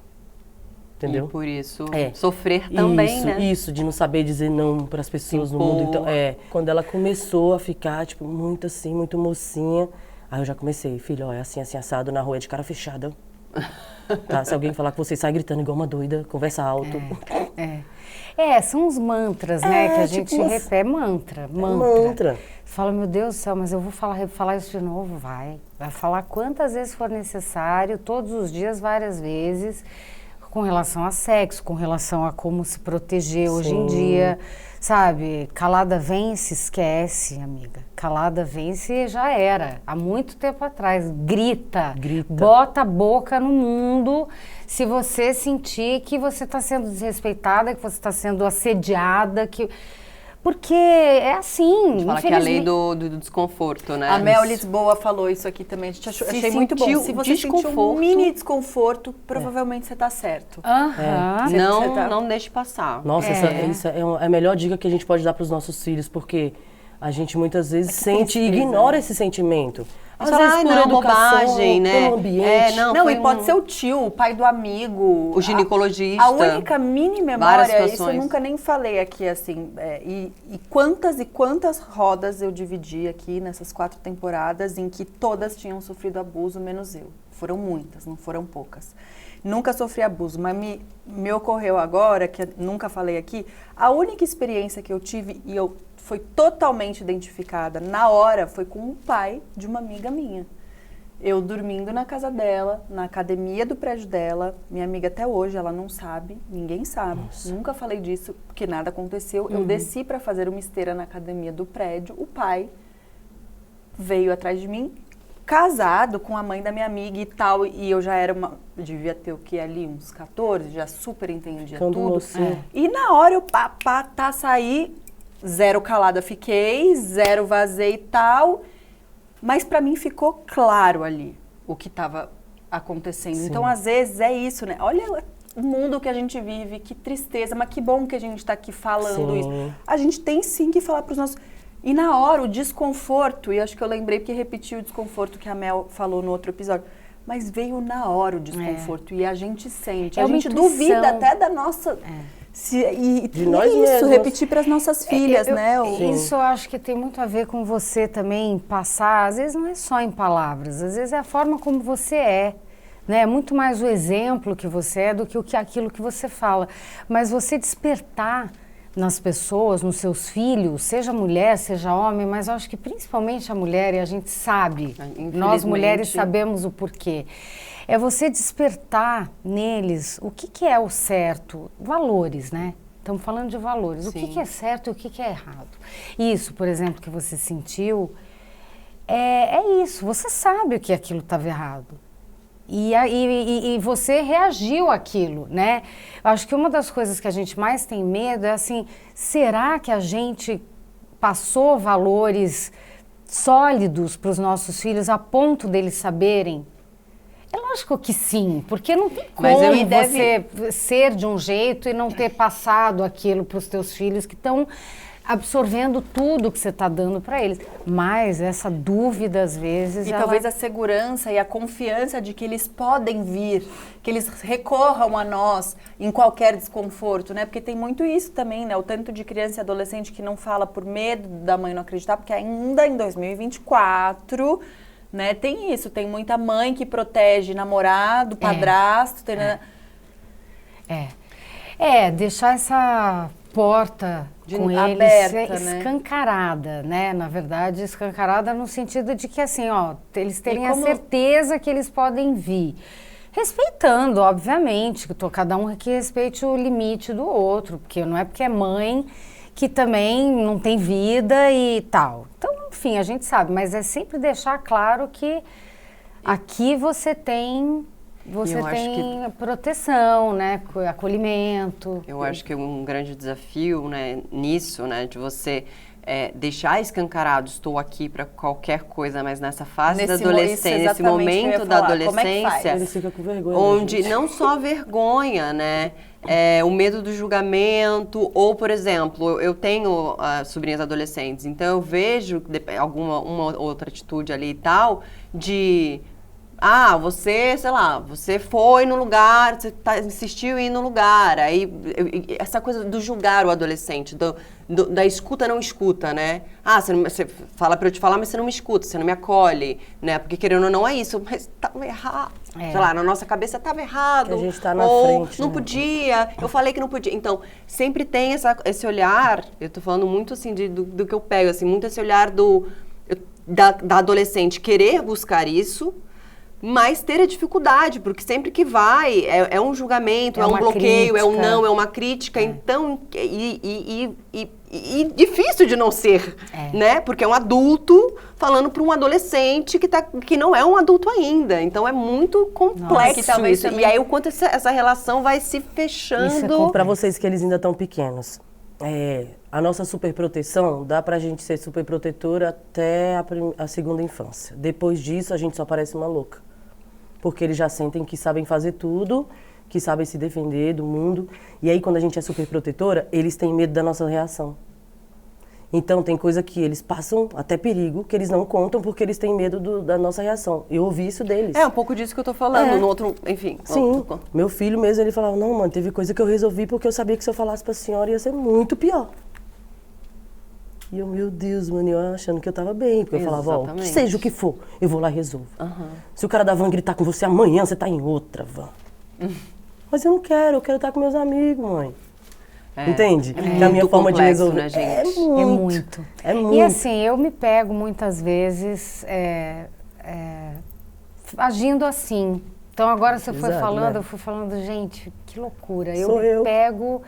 Speaker 4: Entendeu?
Speaker 1: E por isso, sofrer também,
Speaker 4: isso,
Speaker 1: né?
Speaker 4: Isso, de não saber dizer não para as pessoas no
Speaker 1: Impor.
Speaker 4: mundo. Então, quando ela começou a ficar, tipo, muito assim, muito mocinha, aí eu já comecei, filho, ó, é assim, assim, assado, na rua é de cara fechada. Tá? Se alguém falar que você sai gritando igual uma doida, conversa alto.
Speaker 5: São os mantras, né? Que a gente repete. Mantra.
Speaker 4: Mantra.
Speaker 5: Você fala, meu Deus do céu, mas eu vou falar isso de novo? Vai falar quantas vezes for necessário, todos os dias, várias vezes, com relação a sexo, com relação a como se proteger hoje em dia, sabe? Calada vence, esquece, amiga. Calada vence e já era. Há muito tempo atrás. Grita. Bota a boca no mundo se você sentir que você está sendo desrespeitada, que você está sendo assediada, porque é assim,
Speaker 1: Fala que é a lei do desconforto, né?
Speaker 2: A Mel Lisboa falou isso aqui também, a gente achei muito bom. Se você sentiu um mini desconforto, provavelmente você tá certo.
Speaker 1: Não deixe passar.
Speaker 4: Nossa, isso é a melhor dica que a gente pode dar para os nossos filhos, porque a gente muitas vezes sente e ignora esse sentimento. Às vezes por educação,
Speaker 1: bobagem, né?
Speaker 4: pelo ambiente.
Speaker 2: Não, e pode ser o tio, o pai do amigo.
Speaker 1: O ginecologista.
Speaker 2: A única mini memória, isso eu
Speaker 1: situações.
Speaker 2: nunca nem falei aqui, assim, e quantas rodas eu dividi aqui nessas 4 temporadas em que todas tinham sofrido abuso, menos eu. Foram muitas, não foram poucas. Nunca sofri abuso, mas me ocorreu agora, que eu nunca falei aqui, a única experiência que eu tive e eu foi totalmente identificada na hora, foi com o pai de uma amiga minha. Eu dormindo na casa dela, na academia do prédio dela, minha amiga até hoje, ela não sabe, ninguém sabe, nunca falei disso, porque nada aconteceu. Eu desci para fazer uma esteira na academia do prédio, o pai veio atrás de mim, casado com a mãe da minha amiga e tal, e eu já era devia ter o que ali, uns 14, já super entendia tudo. E na hora eu saí, 0 calada fiquei, 0 vazei e tal, mas pra mim ficou claro ali o que estava acontecendo. Sim. Então, às vezes, é isso, né? Olha o mundo que a gente vive, que tristeza, mas que bom que a gente tá aqui falando isso. A gente tem sim que falar pros nossos... E na hora, o desconforto, e acho que eu lembrei porque repeti o desconforto que a Mel falou no outro episódio, mas veio na hora o desconforto e a gente sente, a gente duvida até da nossa... De nós mesmos. Repetir para as nossas filhas, né?
Speaker 5: Isso eu acho que tem muito a ver com você também passar, às vezes não é só em palavras, às vezes é a forma como você é, né? Muito mais o exemplo que você é do que aquilo que você fala. Mas você despertar nas pessoas, nos seus filhos, seja mulher, seja homem, mas eu acho que principalmente a mulher, e a gente sabe, nós mulheres sabemos o porquê. É você despertar neles o que é o certo, valores, né? Estamos falando de valores. O que é certo e o que é errado. Isso, por exemplo, que você sentiu, é isso. Você sabe que aquilo estava errado. E você reagiu àquilo, né? Eu acho que uma das coisas que a gente mais tem medo é assim, será que a gente passou valores sólidos para os nossos filhos a ponto deles saberem? É lógico que sim, porque não tem como você ser de um jeito e não ter passado aquilo para os teus filhos que estão absorvendo tudo que você está dando para eles. Mas essa dúvida, às vezes...
Speaker 2: E talvez a segurança e a confiança de que eles podem vir, que eles recorram a nós em qualquer desconforto, né? Porque tem muito isso também, né? O tanto de criança e adolescente que não fala por medo da mãe não acreditar, porque ainda em 2024... Né? Tem isso, tem muita mãe que protege namorado, padrasto.
Speaker 5: Deixar essa porta com
Speaker 2: aberta,
Speaker 5: eles escancarada, né? Na verdade, escancarada no sentido de que, assim, ó, eles terem a certeza que eles podem vir. Respeitando, obviamente, que cada um que respeite o limite do outro, porque não é porque é mãe que também não tem vida e tal. Então, enfim, a gente sabe, mas é sempre deixar claro que aqui você tem proteção, né, acolhimento.
Speaker 1: Eu acho que um grande desafio, né, nisso, né, de você deixar escancarado, estou aqui para qualquer coisa, mas nessa fase da adolescência, nesse momento da adolescência,
Speaker 4: ele fica com vergonha,
Speaker 1: onde não só vergonha, né, o medo do julgamento, ou, por exemplo, eu tenho sobrinhas adolescentes, então eu vejo uma outra atitude ali e tal, de você, sei lá, você foi no lugar, você insistiu em ir no lugar. Aí, essa coisa do julgar o adolescente, da escuta não escuta, né? Você fala pra eu te falar, mas você não me escuta, você não me acolhe, né? Porque querendo ou não é isso, mas tava errado. Sei lá, na nossa cabeça tava errado.
Speaker 4: Que a gente tá na
Speaker 1: ou
Speaker 4: frente,
Speaker 1: não
Speaker 4: né?
Speaker 1: podia, eu falei que não podia. Então, sempre tem esse olhar, eu tô falando muito assim do que eu pego, assim, muito esse olhar da adolescente querer buscar isso, mas ter a dificuldade, porque sempre que vai, é um julgamento, é um bloqueio, é um não, é uma crítica, então, e difícil de não ser, né? Porque é um adulto falando para um adolescente que não é um adulto ainda, então é muito complexo isso. E aí o quanto essa relação vai se fechando.
Speaker 4: Para vocês que eles ainda estão pequenos, a nossa superproteção dá pra gente ser superprotetora até a segunda infância. Depois disso, a gente só parece uma louca. Porque eles já sentem que sabem fazer tudo, que sabem se defender do mundo. E aí, quando a gente é superprotetora, eles têm medo da nossa reação. Então, tem coisa que eles passam até perigo, que eles não contam porque eles têm medo da nossa reação. Eu ouvi isso deles.
Speaker 1: É um pouco disso que eu tô falando, no outro, enfim.
Speaker 4: Sim, meu filho mesmo, ele falava, não, mano, teve coisa que eu resolvi porque eu sabia que se eu falasse pra senhora ia ser muito pior. E eu, meu Deus, mano, eu achando que eu tava bem. Porque eu falava, ó, que seja o que for, eu vou lá e resolvo. Se o cara da van gritar com você amanhã, você tá em outra van. Mas eu não quero, eu quero estar com meus amigos, mãe. Entende?
Speaker 1: É a minha forma de resolver. Né, gente?
Speaker 5: É muito. E assim, eu me pego muitas vezes agindo assim. Então agora você foi falando, eu fui falando, gente, que loucura. Eu pego...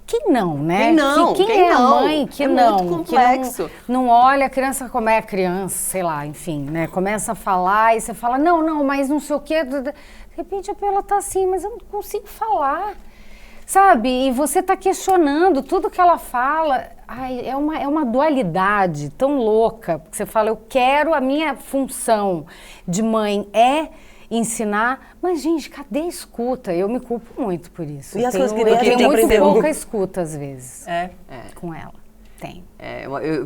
Speaker 5: Quem não, né?
Speaker 1: Quem não?
Speaker 5: Quem é a mãe que não?
Speaker 1: Muito complexo.
Speaker 5: Que não olha a criança como é a criança, sei lá, enfim, né? Começa a falar e você fala, não, mas não sei o quê. De repente ela tá assim, mas eu não consigo falar, sabe? E você tá questionando tudo que ela fala. Ai, é uma dualidade tão louca. Porque você fala, eu quero, a minha função de mãe ensinar, mas gente, cadê a escuta? Eu me culpo muito por isso.
Speaker 4: E as coisas que
Speaker 5: eu tenho muito
Speaker 4: aprendeu.
Speaker 5: pouca escuta às vezes com ela. Tem.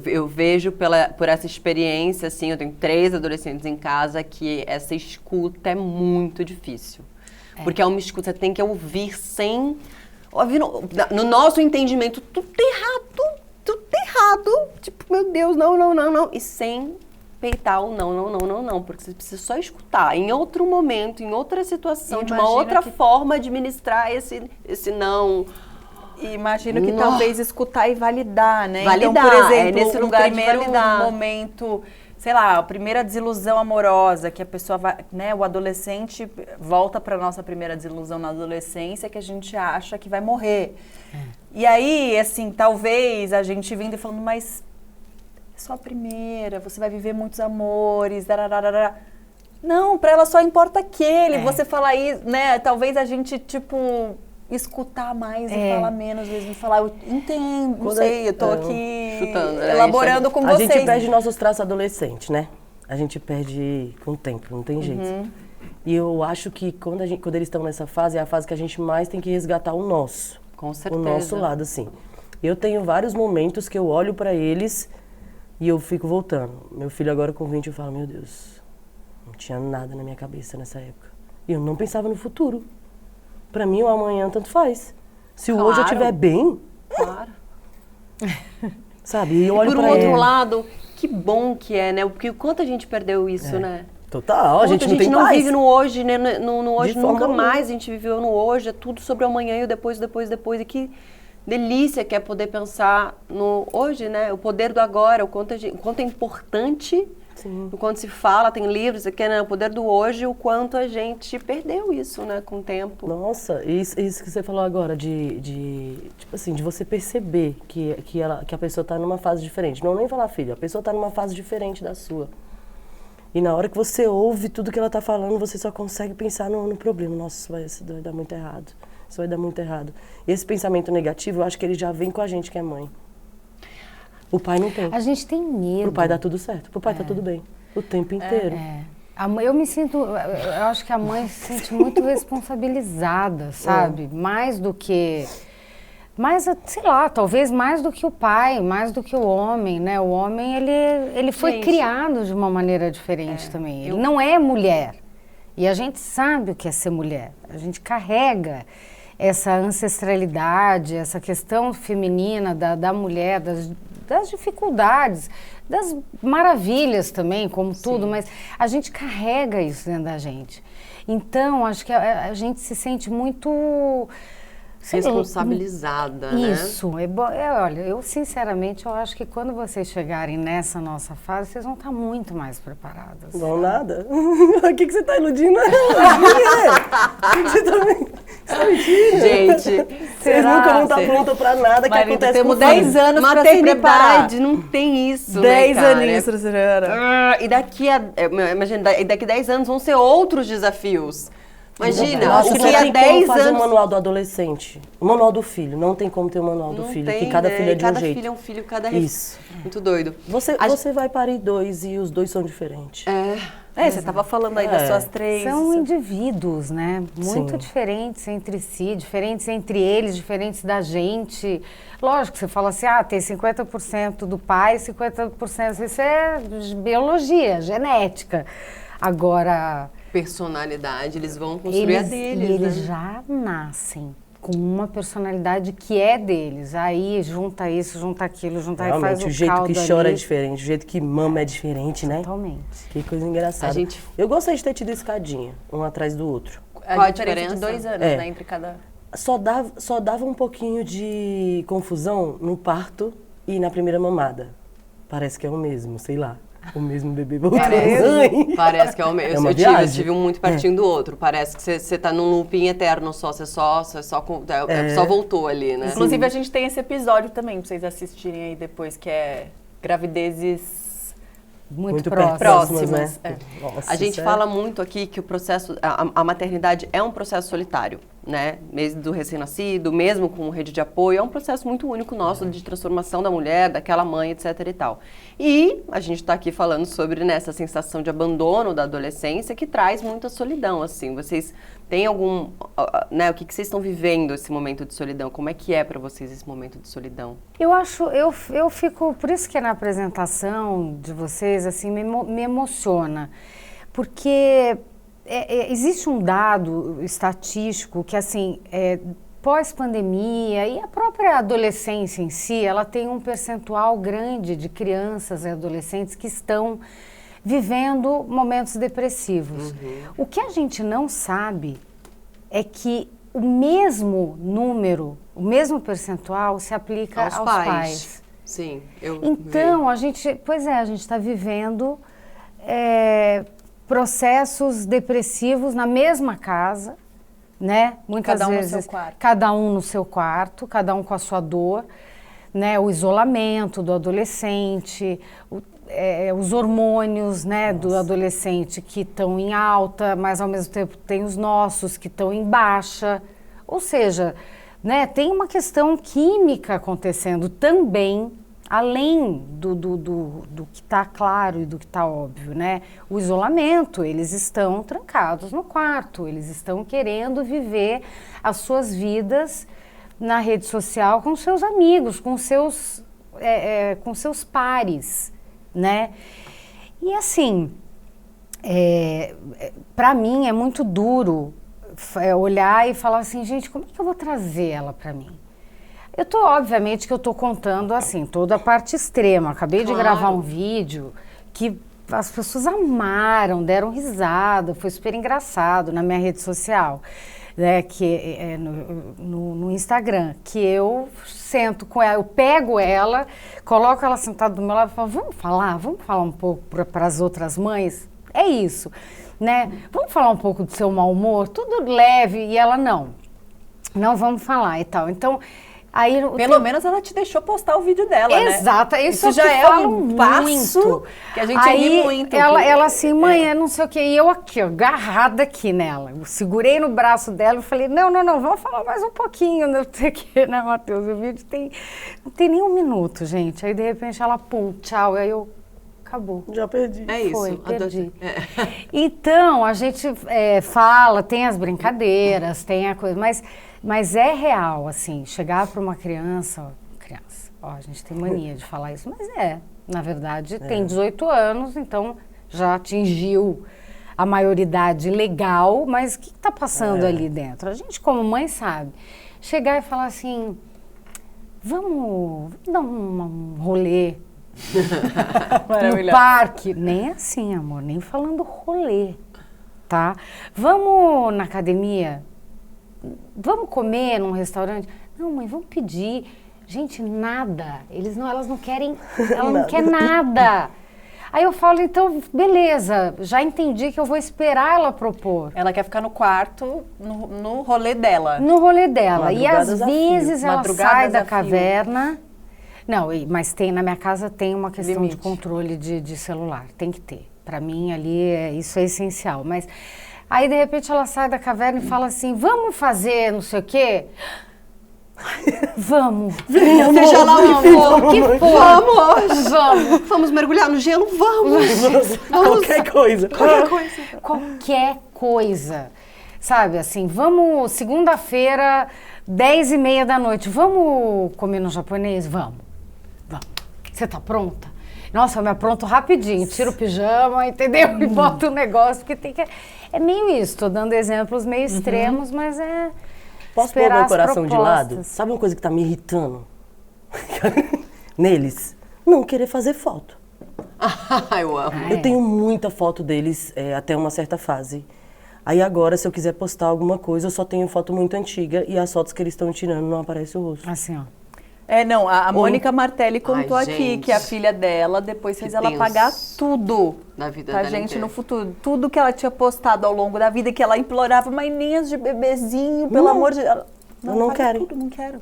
Speaker 1: Eu vejo por essa experiência, assim, eu tenho 3 adolescentes em casa, que essa escuta é muito difícil. Porque é uma escuta, você tem que ouvir sem... Ouvir no nosso entendimento, tudo errado. Tipo, meu Deus, não. E sem... peitar o não, porque você precisa só escutar. Em outro momento, em outra situação, de uma outra forma administrar esse não.
Speaker 2: E imagino que talvez escutar e validar, né?
Speaker 1: Validar,
Speaker 2: então, por exemplo,
Speaker 1: nesse lugar
Speaker 2: primeiro
Speaker 1: de validar.
Speaker 2: momento, sei lá, a primeira desilusão amorosa, que a pessoa vai, né, o adolescente volta para nossa primeira desilusão na adolescência, que a gente acha que vai morrer. E aí, assim, talvez a gente vindo e falando, mas só a primeira, você vai viver muitos amores, dararara. Não, pra ela só importa aquele. Você fala aí, né? Talvez a gente, tipo, escutar mais e falar menos, às vezes falar, eu entendo, não sei, eu tô aqui
Speaker 1: chutando,
Speaker 2: elaborando com vocês.
Speaker 4: A gente perde nossos traços adolescentes, né? A gente perde com o tempo, não tem jeito. E eu acho que quando eles estão nessa fase, é a fase que a gente mais tem que resgatar o nosso.
Speaker 1: Com certeza.
Speaker 4: O nosso lado, assim. Eu tenho vários momentos que eu olho pra eles e eu fico voltando. Meu filho agora com 20, eu falo, meu Deus, não tinha nada na minha cabeça nessa época. E eu não pensava no futuro. Pra mim, o amanhã tanto faz. Se o hoje eu estiver bem...
Speaker 1: Claro.
Speaker 4: Sabe? E eu olho
Speaker 1: por
Speaker 4: pra
Speaker 1: outro lado, que bom que é, né? Porque o quanto a gente perdeu isso, né?
Speaker 4: Total, a gente não tem
Speaker 1: não
Speaker 4: paz.
Speaker 1: vive no hoje, né? No hoje nunca
Speaker 4: forma
Speaker 1: mais a gente viveu no hoje. É tudo sobre o amanhã e o depois. E que delícia que é poder pensar no hoje, né? O poder do agora, o quanto é importante, o quanto se fala, tem livros aqui, né? O poder do hoje, o quanto a gente perdeu isso, né? Com o tempo.
Speaker 4: Nossa, isso que você falou agora, tipo assim, de você perceber que a pessoa está numa fase diferente. Não nem falar, filho, a pessoa está numa fase diferente da sua. E na hora que você ouve tudo que ela está falando, você só consegue pensar no problema. Nossa, isso vai dar muito errado. Isso vai dar muito errado. E esse pensamento negativo, eu acho que ele já vem com a gente, que é mãe. O pai não tem.
Speaker 5: A gente tem medo.
Speaker 4: Pro pai dá tudo certo. Pro pai tá tudo bem. O tempo inteiro.
Speaker 5: Eu me sinto... Eu acho que a mãe se sente muito responsabilizada, sabe? Mais do que Mas, sei lá, talvez mais do que o pai, mais do que o homem, né? O homem, ele foi criado de uma maneira diferente também. Ele não é mulher. E a gente sabe o que é ser mulher. A gente carrega essa ancestralidade, essa questão feminina da mulher, das dificuldades, das maravilhas também, como tudo, mas a gente carrega isso dentro da gente. Então, acho que a gente se sente muito...
Speaker 1: responsabilizada, né?
Speaker 5: Isso. Olha, eu sinceramente, eu acho que quando vocês chegarem nessa nossa fase, vocês vão estar muito mais preparadas.
Speaker 4: Não, nada. O que você está iludindo ela? O que você está mentindo?
Speaker 1: Gente,
Speaker 4: vocês nunca vão estar prontas para nada que
Speaker 2: Marita,
Speaker 4: acontece
Speaker 2: temos
Speaker 4: com
Speaker 2: 10 anos para se preparar.
Speaker 1: Maternidade, não tem isso,
Speaker 2: 10
Speaker 1: né, cara?
Speaker 2: aninhos, Tracirana.
Speaker 1: E imagina, daqui 10 anos vão ser outros desafios. Imagina,
Speaker 4: eu acho que
Speaker 1: daqui
Speaker 4: não
Speaker 1: a
Speaker 4: tem
Speaker 1: 10
Speaker 4: como fazer
Speaker 1: anos...
Speaker 4: o manual do adolescente. O manual do filho. Não tem como ter o manual do filho.
Speaker 1: Tem,
Speaker 4: que cada
Speaker 1: né?
Speaker 4: filho é de um
Speaker 1: Cada
Speaker 4: jeito.
Speaker 1: filho é um filho, cada...
Speaker 4: Isso.
Speaker 1: Muito doido.
Speaker 4: Você vai parir 2 e os 2 são diferentes.
Speaker 2: Você estava falando aí das suas 3.
Speaker 5: São indivíduos, né? Muito
Speaker 4: Sim.
Speaker 5: diferentes entre si, diferentes entre eles, diferentes da gente. Lógico, você fala assim, tem 50% do pai, 50%... Isso é biologia, genética. Agora...
Speaker 1: personalidade, eles vão construir a deles,
Speaker 5: eles
Speaker 1: né?
Speaker 5: já nascem com uma personalidade que é deles. Aí junta isso, junta aquilo, junta e faz o
Speaker 4: jeito
Speaker 5: caldo
Speaker 4: que chora
Speaker 5: ali.
Speaker 4: é diferente, o jeito que mama é diferente, né?
Speaker 5: Totalmente.
Speaker 4: Que coisa engraçada. Eu gostei de ter tido escadinha, um atrás do outro.
Speaker 1: Qual a
Speaker 2: diferença de
Speaker 1: diferença?
Speaker 2: 2 anos, né, entre cada...
Speaker 4: Só dava um pouquinho de confusão no parto e na primeira mamada. Parece que é o mesmo, sei lá. O mesmo bebê voltando.
Speaker 1: Parece que é o mesmo.
Speaker 4: uma
Speaker 1: Eu
Speaker 4: viagem.
Speaker 1: tive um muito pertinho do outro. Parece que você tá num looping eterno só. Você só voltou ali, né?
Speaker 2: Inclusive, a gente tem esse episódio também, pra vocês assistirem aí depois, que é gravidezes...
Speaker 5: Muito
Speaker 2: próximas.
Speaker 4: né? Nossa,
Speaker 1: A gente fala muito aqui que o processo, a maternidade é um processo solitário, né? Desde do recém-nascido, mesmo com rede de apoio, é um processo muito único nosso de transformação da mulher, daquela mãe, etc e tal. E a gente está aqui falando sobre essa sensação de abandono da adolescência que traz muita solidão, assim. Vocês têm algum, né? O que vocês estão vivendo esse momento de solidão? Como é que é para vocês esse momento de solidão?
Speaker 5: Eu fico, por isso que na apresentação de vocês, assim, me emociona, porque existe um dado estatístico que, assim, pós-pandemia e a própria adolescência em si, ela tem um percentual grande de crianças e adolescentes que estão vivendo momentos depressivos. O que a gente não sabe é que o mesmo número, o mesmo percentual se aplica aos pais.
Speaker 1: Sim,
Speaker 5: Então, a gente está vivendo processos depressivos na mesma casa, né? Muitas
Speaker 2: Cada um
Speaker 5: vezes,
Speaker 2: no seu quarto.
Speaker 5: cada um no seu quarto, cada um com a sua dor, né? O isolamento do adolescente, os hormônios, né, do adolescente que estão em alta, mas ao mesmo tempo tem os nossos que estão em baixa. Ou seja, né, tem uma questão química acontecendo também, além do que está claro e do que está óbvio, né? O isolamento, eles estão trancados no quarto, eles estão querendo viver as suas vidas na rede social com seus amigos, com seus pares, né? E assim, para mim é muito duro olhar e falar assim, gente, como é que eu vou trazer ela para mim? Obviamente que eu tô contando assim, toda a parte extrema. Acabei de gravar um vídeo que as pessoas amaram, deram risada, foi super engraçado na minha rede social, né, que no Instagram, que eu sento com ela, eu pego ela, coloco ela sentada do meu lado e falo, vamos falar um pouco para as outras mães? É isso, né? Vamos falar um pouco do seu mau humor? Tudo leve, e ela não vamos falar e tal. Então, aí,
Speaker 2: pelo menos ela te deixou postar o vídeo dela, né?
Speaker 5: Exato,
Speaker 2: isso já é um passo que a gente ri muito.
Speaker 5: Ela assim, mãe, não sei o quê. E eu aqui, ó, agarrada aqui nela. Eu segurei no braço dela e falei, não, vamos falar mais um pouquinho. Não sei o quê, né, Matheus? O vídeo não tem nem 1 minuto, gente. Aí, de repente, ela, pum, tchau. Aí eu, acabou.
Speaker 4: Já perdi.
Speaker 1: É isso.
Speaker 5: Foi, perdi.
Speaker 1: É.
Speaker 5: Então, a gente fala, tem as brincadeiras, tem a coisa, mas é real, assim, chegar para uma criança, ó, a gente tem mania de falar isso, mas na verdade, tem 18 anos, então já atingiu a maioridade legal, mas o que está passando ali dentro? A gente, como mãe, sabe. Chegar e falar assim, vamos dar um rolê no parque. Nem assim, amor, nem falando rolê, tá? Vamos na academia? Vamos comer num restaurante? Não, mãe, vamos pedir. Gente, nada. Elas não querem, ela não quer nada. Aí eu falo, então, beleza, já entendi que eu vou esperar ela propor.
Speaker 2: Ela quer ficar no quarto, no rolê dela.
Speaker 5: No rolê dela. E às
Speaker 4: Madrugadas a fio.
Speaker 5: vezes ela
Speaker 2: Madrugadas
Speaker 5: sai da
Speaker 2: a fio.
Speaker 5: caverna. Não, mas na minha casa tem uma questão
Speaker 2: Limite.
Speaker 5: de controle de celular. Tem que ter. Para mim, ali, isso é essencial. Mas aí, de repente, ela sai da caverna e fala assim, vamos fazer não sei o quê? Vamos.
Speaker 1: Seja lá o que for.
Speaker 5: Que for. Vamos.
Speaker 1: Vamos mergulhar no gelo? Vamos.
Speaker 4: Qualquer coisa.
Speaker 5: Qualquer coisa. Sabe, assim, vamos, segunda-feira, 10h30 da noite, vamos comer no japonês? Vamos. Você tá pronta? Nossa, eu me apronto rapidinho, tiro o pijama, entendeu? E boto o negócio, porque tem que... É meio isso, tô dando exemplos meio extremos, mas
Speaker 4: Posso pôr
Speaker 5: esperar
Speaker 4: meu
Speaker 5: as
Speaker 4: coração de lado?
Speaker 5: propostas.
Speaker 4: Sabe uma coisa que tá me irritando? Neles? Não querer fazer foto.
Speaker 1: Eu amo.
Speaker 4: Eu tenho muita foto deles até uma certa fase. Aí agora, se eu quiser postar alguma coisa, eu só tenho foto muito antiga e as fotos que eles estão tirando não aparece o rosto.
Speaker 5: Assim, ó.
Speaker 2: Não, a Mônica Martelli contou
Speaker 1: Ai,
Speaker 2: aqui
Speaker 1: gente.
Speaker 2: que a filha dela depois fez ela
Speaker 1: tenso.
Speaker 2: pagar tudo
Speaker 1: Na vida
Speaker 2: pra
Speaker 1: dela
Speaker 2: gente
Speaker 1: inteira.
Speaker 2: no futuro. Tudo que ela tinha postado ao longo da vida, que ela implorava, maininhas de bebezinho, pelo amor de Deus.
Speaker 4: Eu não
Speaker 2: paga
Speaker 4: quero.
Speaker 2: Tudo, não quero.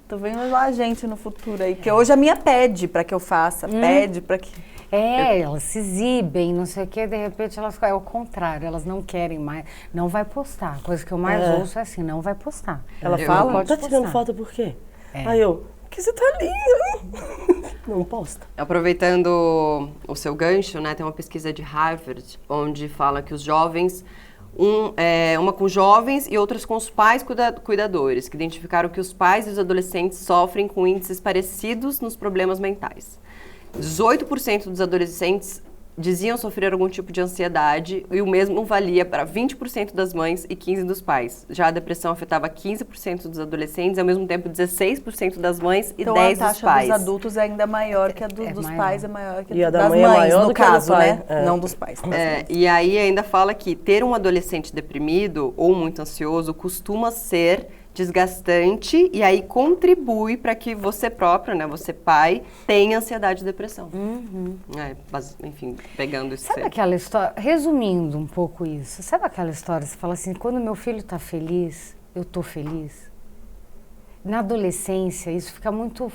Speaker 2: Tô vendo lá a gente no futuro aí, porque hoje a minha pede pra que eu faça, pede pra que...
Speaker 5: Elas se exibem, não sei o quê, de repente elas ficam, é o contrário, elas não querem mais, não vai postar. A coisa que eu mais ouço é assim, não vai postar.
Speaker 4: Ela
Speaker 1: Eu-
Speaker 4: fala,
Speaker 5: pode
Speaker 4: tá tirando
Speaker 5: postar.
Speaker 4: foto por quê? Aí eu, porque você tá linda. Não posta.
Speaker 1: Aproveitando o seu gancho, né, tem uma pesquisa de Harvard, onde fala que os jovens, uma com jovens e outras com os pais cuidadores, que identificaram que os pais e os adolescentes sofrem com índices parecidos nos problemas mentais. 18% dos adolescentes diziam sofrer algum tipo de ansiedade e o mesmo valia para 20% das mães e 15% dos pais. Já a depressão afetava 15% dos adolescentes e ao mesmo tempo 16% das mães e
Speaker 2: Então
Speaker 1: 10%
Speaker 2: a
Speaker 1: dos
Speaker 2: taxa
Speaker 1: pais.
Speaker 2: dos adultos é ainda maior que a dos
Speaker 5: maior.
Speaker 2: pais, é maior que
Speaker 4: E a da
Speaker 2: das
Speaker 4: mãe é
Speaker 2: mães,
Speaker 4: maior
Speaker 2: no
Speaker 4: do que a do
Speaker 2: caso,
Speaker 4: pai.
Speaker 2: né?
Speaker 4: É.
Speaker 2: Não dos pais.
Speaker 1: E aí ainda fala que ter um adolescente deprimido ou muito ansioso costuma ser desgastante e aí contribui para que você próprio, né, você pai, tenha ansiedade e depressão. Enfim, pegando isso.
Speaker 5: Sabe aquela história, resumindo um pouco isso, sabe aquela história, você fala assim, quando meu filho tá feliz, eu tô feliz? Na adolescência, isso fica muito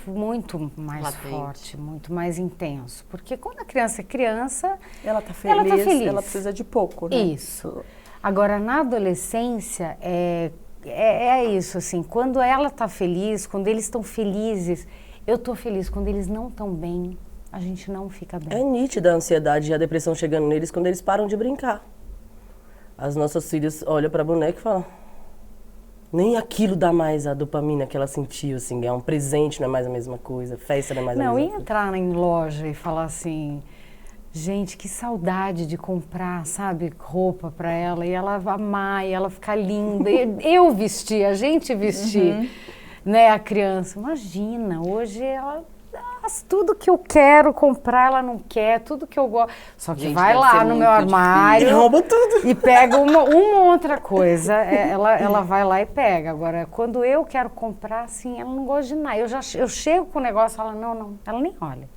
Speaker 5: mais
Speaker 1: Latente.
Speaker 5: forte, muito mais intenso. Porque quando a criança é criança,
Speaker 2: Ela tá
Speaker 5: ela tá
Speaker 2: feliz,
Speaker 5: feliz.
Speaker 2: ela precisa de pouco, né?
Speaker 5: Isso. Agora, na adolescência, é isso, assim, quando ela tá feliz, quando eles estão felizes, eu tô feliz. Quando eles não estão bem, a gente não fica bem.
Speaker 4: É nítida a ansiedade e a depressão chegando neles quando eles param de brincar. As nossas filhas olham pra boneca e falam, nem aquilo dá mais a dopamina que ela sentiu, assim, é um presente, não é mais a mesma coisa, festa não é mais a
Speaker 5: Não,
Speaker 4: mesma
Speaker 5: e
Speaker 4: coisa.
Speaker 5: entrar em loja e falar assim, gente, que saudade de comprar, sabe, roupa pra ela, e ela amar, e ela ficar linda, eu vestir, a gente vestir, né, a criança. Imagina, hoje ela, tudo que eu quero comprar, ela não quer, tudo que eu gosto, só que
Speaker 1: Gente,
Speaker 5: vai
Speaker 1: deve
Speaker 5: lá
Speaker 1: ser
Speaker 5: no
Speaker 1: muito
Speaker 5: meu armário
Speaker 4: E rouba tudo.
Speaker 5: e pega uma outra coisa, ela vai lá e pega. Agora, quando eu quero comprar, assim, ela não gosta de nada. Eu chego com o negócio, ela ela nem olha.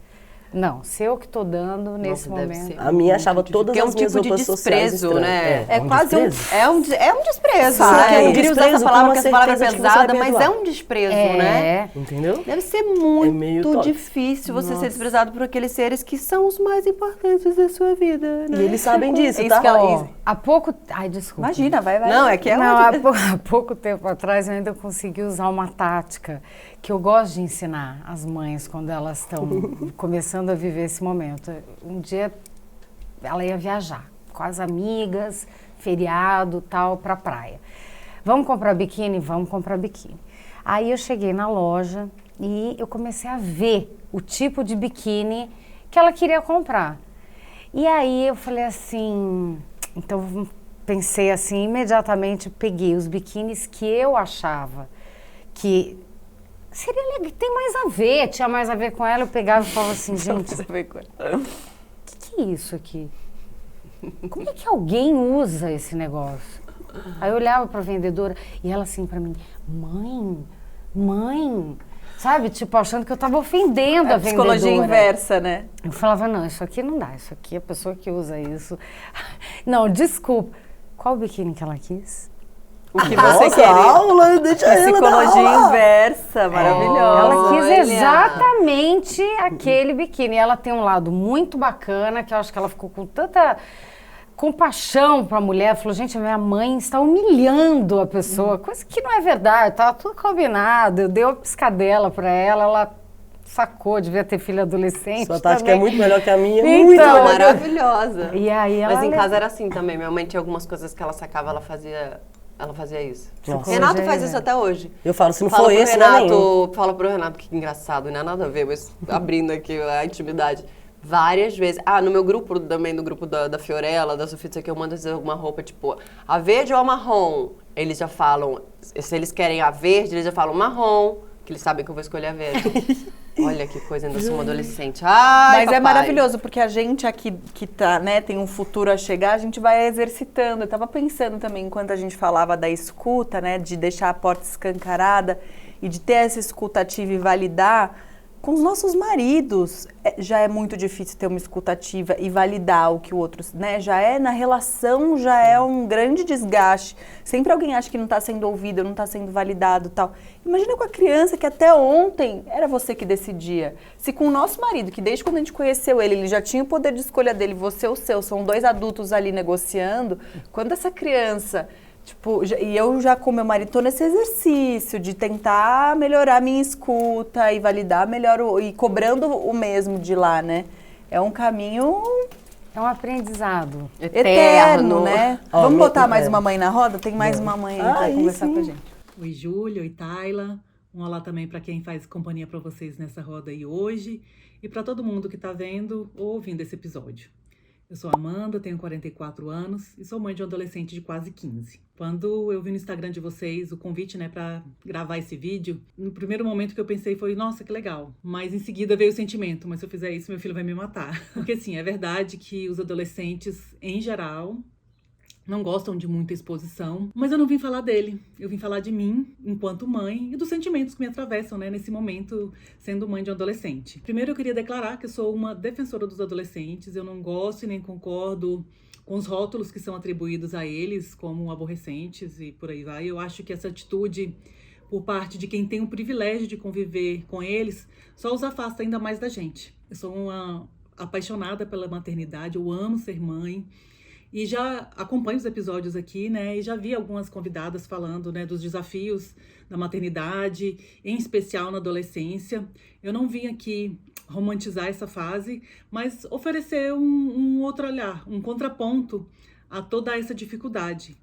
Speaker 5: Não, se eu que tô dando nesse
Speaker 1: Nossa, deve
Speaker 5: momento.
Speaker 1: ser.
Speaker 4: A minha achava todas
Speaker 1: Porque é um
Speaker 4: as minhas
Speaker 1: tipo de
Speaker 4: roupas sociais
Speaker 1: desprezo, né?
Speaker 4: estranhas.
Speaker 1: É
Speaker 4: um
Speaker 1: quase um,
Speaker 4: desprezo.
Speaker 1: é um desprezo.
Speaker 4: Só que é um
Speaker 1: Eu queria usar essa
Speaker 4: desprezo
Speaker 1: palavra
Speaker 4: com
Speaker 1: porque
Speaker 4: uma
Speaker 1: essa palavra é
Speaker 4: certeza de que você
Speaker 1: pesada,
Speaker 4: vai
Speaker 1: mas
Speaker 4: perdoar.
Speaker 1: é um desprezo, né?
Speaker 4: Entendeu?
Speaker 1: Deve ser
Speaker 4: meio
Speaker 1: muito
Speaker 4: tóxico.
Speaker 1: difícil você ser desprezado por aqueles seres que são os mais importantes da sua vida, né?
Speaker 4: E eles sabem disso,
Speaker 2: É isso
Speaker 4: tá?
Speaker 2: que ela-
Speaker 4: Ó,
Speaker 5: Há pouco... Ai, desculpa.
Speaker 2: Imagina, vai.
Speaker 1: Não, é que é
Speaker 5: Não,
Speaker 1: uma...
Speaker 5: há pouco tempo atrás eu ainda consegui usar uma tática que eu gosto de ensinar as mães quando elas estão começando a viver esse momento. Um dia ela ia viajar com as amigas, feriado, tal, pra praia. Vamos comprar biquíni? Vamos comprar biquíni. Aí eu cheguei na loja e eu comecei a ver o tipo de biquíni que ela queria comprar. E aí eu falei assim, então pensei assim, imediatamente peguei os biquínis que eu achava que seria legal, tem mais a ver, tinha mais a ver com ela, eu pegava e falava assim, gente, o que é isso aqui? Como é que alguém usa esse negócio? Aí eu olhava pra vendedora e ela assim pra mim, mãe, sabe? Tipo, achando que eu tava ofendendo a vendedora.
Speaker 2: Psicologia inversa, né?
Speaker 5: Eu falava, não, isso aqui não dá, isso aqui, a pessoa que usa isso... Não, desculpa. Qual biquíni que ela quis?
Speaker 2: O que você queria.
Speaker 4: Aula, deixa ela
Speaker 2: Psicologia inversa, maravilhosa.
Speaker 5: Ela quis
Speaker 1: Olha.
Speaker 5: exatamente aquele biquíni. Ela tem um lado muito bacana, que eu acho que ela ficou com tanta compaixão para a mulher. Falou, gente, a minha mãe está humilhando a pessoa. Coisa que não é verdade, estava tudo combinado. Eu dei uma piscadela para ela sacou, devia ter filha adolescente.
Speaker 4: Sua tática
Speaker 5: também.
Speaker 4: é muito melhor que a minha.
Speaker 5: Então,
Speaker 4: muito
Speaker 1: Não,
Speaker 4: melhor.
Speaker 1: maravilhosa.
Speaker 5: E aí ela
Speaker 1: Mas em casa era assim também. Minha mãe tinha algumas coisas que ela sacava, ela fazia isso.
Speaker 4: Nossa.
Speaker 1: Renato faz isso até hoje.
Speaker 4: Eu falo, se não
Speaker 1: Fala
Speaker 4: for
Speaker 1: pro
Speaker 4: esse, não é nenhum.
Speaker 1: Renato, fala pro Renato que engraçado, não é nada a ver, mas abrindo aqui a intimidade. Várias vezes. Ah, no meu grupo também, no grupo da Fiorella, da Sofia, que eu mando às vezes alguma roupa, tipo, a verde ou a marrom? Eles já falam, se eles querem a verde, eles já falam marrom, que eles sabem que eu vou escolher a verde. Olha que coisa, ainda sou uma adolescente. Ai,
Speaker 2: Mas
Speaker 1: papai.
Speaker 2: é maravilhoso, porque a gente aqui que tá, né, tem um futuro a chegar, a gente vai exercitando. Eu tava pensando também, enquanto a gente falava da escuta, né, de deixar a porta escancarada e de ter essa escuta ativa e validar, com os nossos maridos já é muito difícil ter uma escuta ativa e validar o que o outro, né, já é na relação, já é um grande desgaste. Sempre alguém acha que não está sendo ouvido, não está sendo validado e tal. Imagina com a criança que até ontem era você que decidia. Se com o nosso marido, que desde quando a gente conheceu ele já tinha o poder de escolha dele, você o seu, são dois adultos ali negociando, quando essa criança... Tipo, e eu já com meu marido tô nesse exercício de tentar melhorar a minha escuta e validar melhor, e cobrando o mesmo de lá, né? É um caminho
Speaker 5: É um aprendizado.
Speaker 2: eterno, né?
Speaker 4: Ó,
Speaker 2: Vamos botar
Speaker 4: meu-
Speaker 2: mais
Speaker 4: é.
Speaker 2: uma mãe na roda? Tem mais uma mãe aí pra
Speaker 4: Aí
Speaker 2: conversar
Speaker 4: sim.
Speaker 2: com a gente.
Speaker 6: Oi, Júlia, oi, Tayla. Um olá também para quem faz companhia para vocês nessa roda aí hoje e para todo mundo que está vendo ou ouvindo esse episódio. Eu sou Amanda, tenho 44 anos e sou mãe de um adolescente de quase 15. Quando eu vi no Instagram de vocês o convite, né, para gravar esse vídeo, no primeiro momento que eu pensei foi, nossa, que legal. Mas em seguida veio o sentimento, mas se eu fizer isso, meu filho vai me matar. Porque sim, é verdade que os adolescentes, em geral, não gostam de muita exposição, mas eu não vim falar dele. Eu vim falar de mim, enquanto mãe, e dos sentimentos que me atravessam, né, nesse momento, sendo mãe de um adolescente. Primeiro, eu queria declarar que eu sou uma defensora dos adolescentes. Eu não gosto e nem concordo com os rótulos que são atribuídos a eles, como aborrecentes e por aí vai. Eu acho que essa atitude, por parte de quem tem o privilégio de conviver com eles, só os afasta ainda mais da gente. Eu sou uma apaixonada pela maternidade, eu amo ser mãe. E já acompanho os episódios aqui, né, e já vi algumas convidadas falando, né, dos desafios da maternidade, em especial na adolescência. Eu não vim aqui romantizar essa fase, mas oferecer um outro olhar, um contraponto a toda essa dificuldade.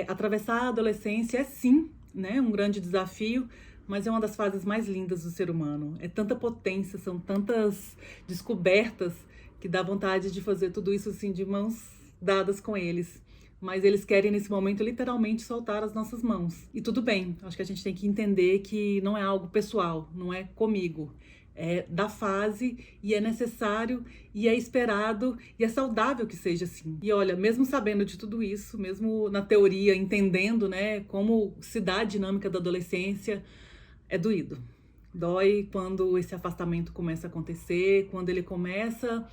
Speaker 6: Atravessar a adolescência é sim, né, um grande desafio, mas é uma das fases mais lindas do ser humano. É tanta potência, são tantas descobertas que dá vontade de fazer tudo isso assim de mãos dadas com eles, mas eles querem nesse momento literalmente soltar as nossas mãos. E tudo bem, acho que a gente tem que entender que não é algo pessoal, não é comigo, é da fase e é necessário e é esperado e é saudável que seja assim. E olha, mesmo sabendo de tudo isso, mesmo na teoria entendendo, né, como se dá a dinâmica da adolescência, é doído. Dói quando esse afastamento começa a acontecer, quando ele começa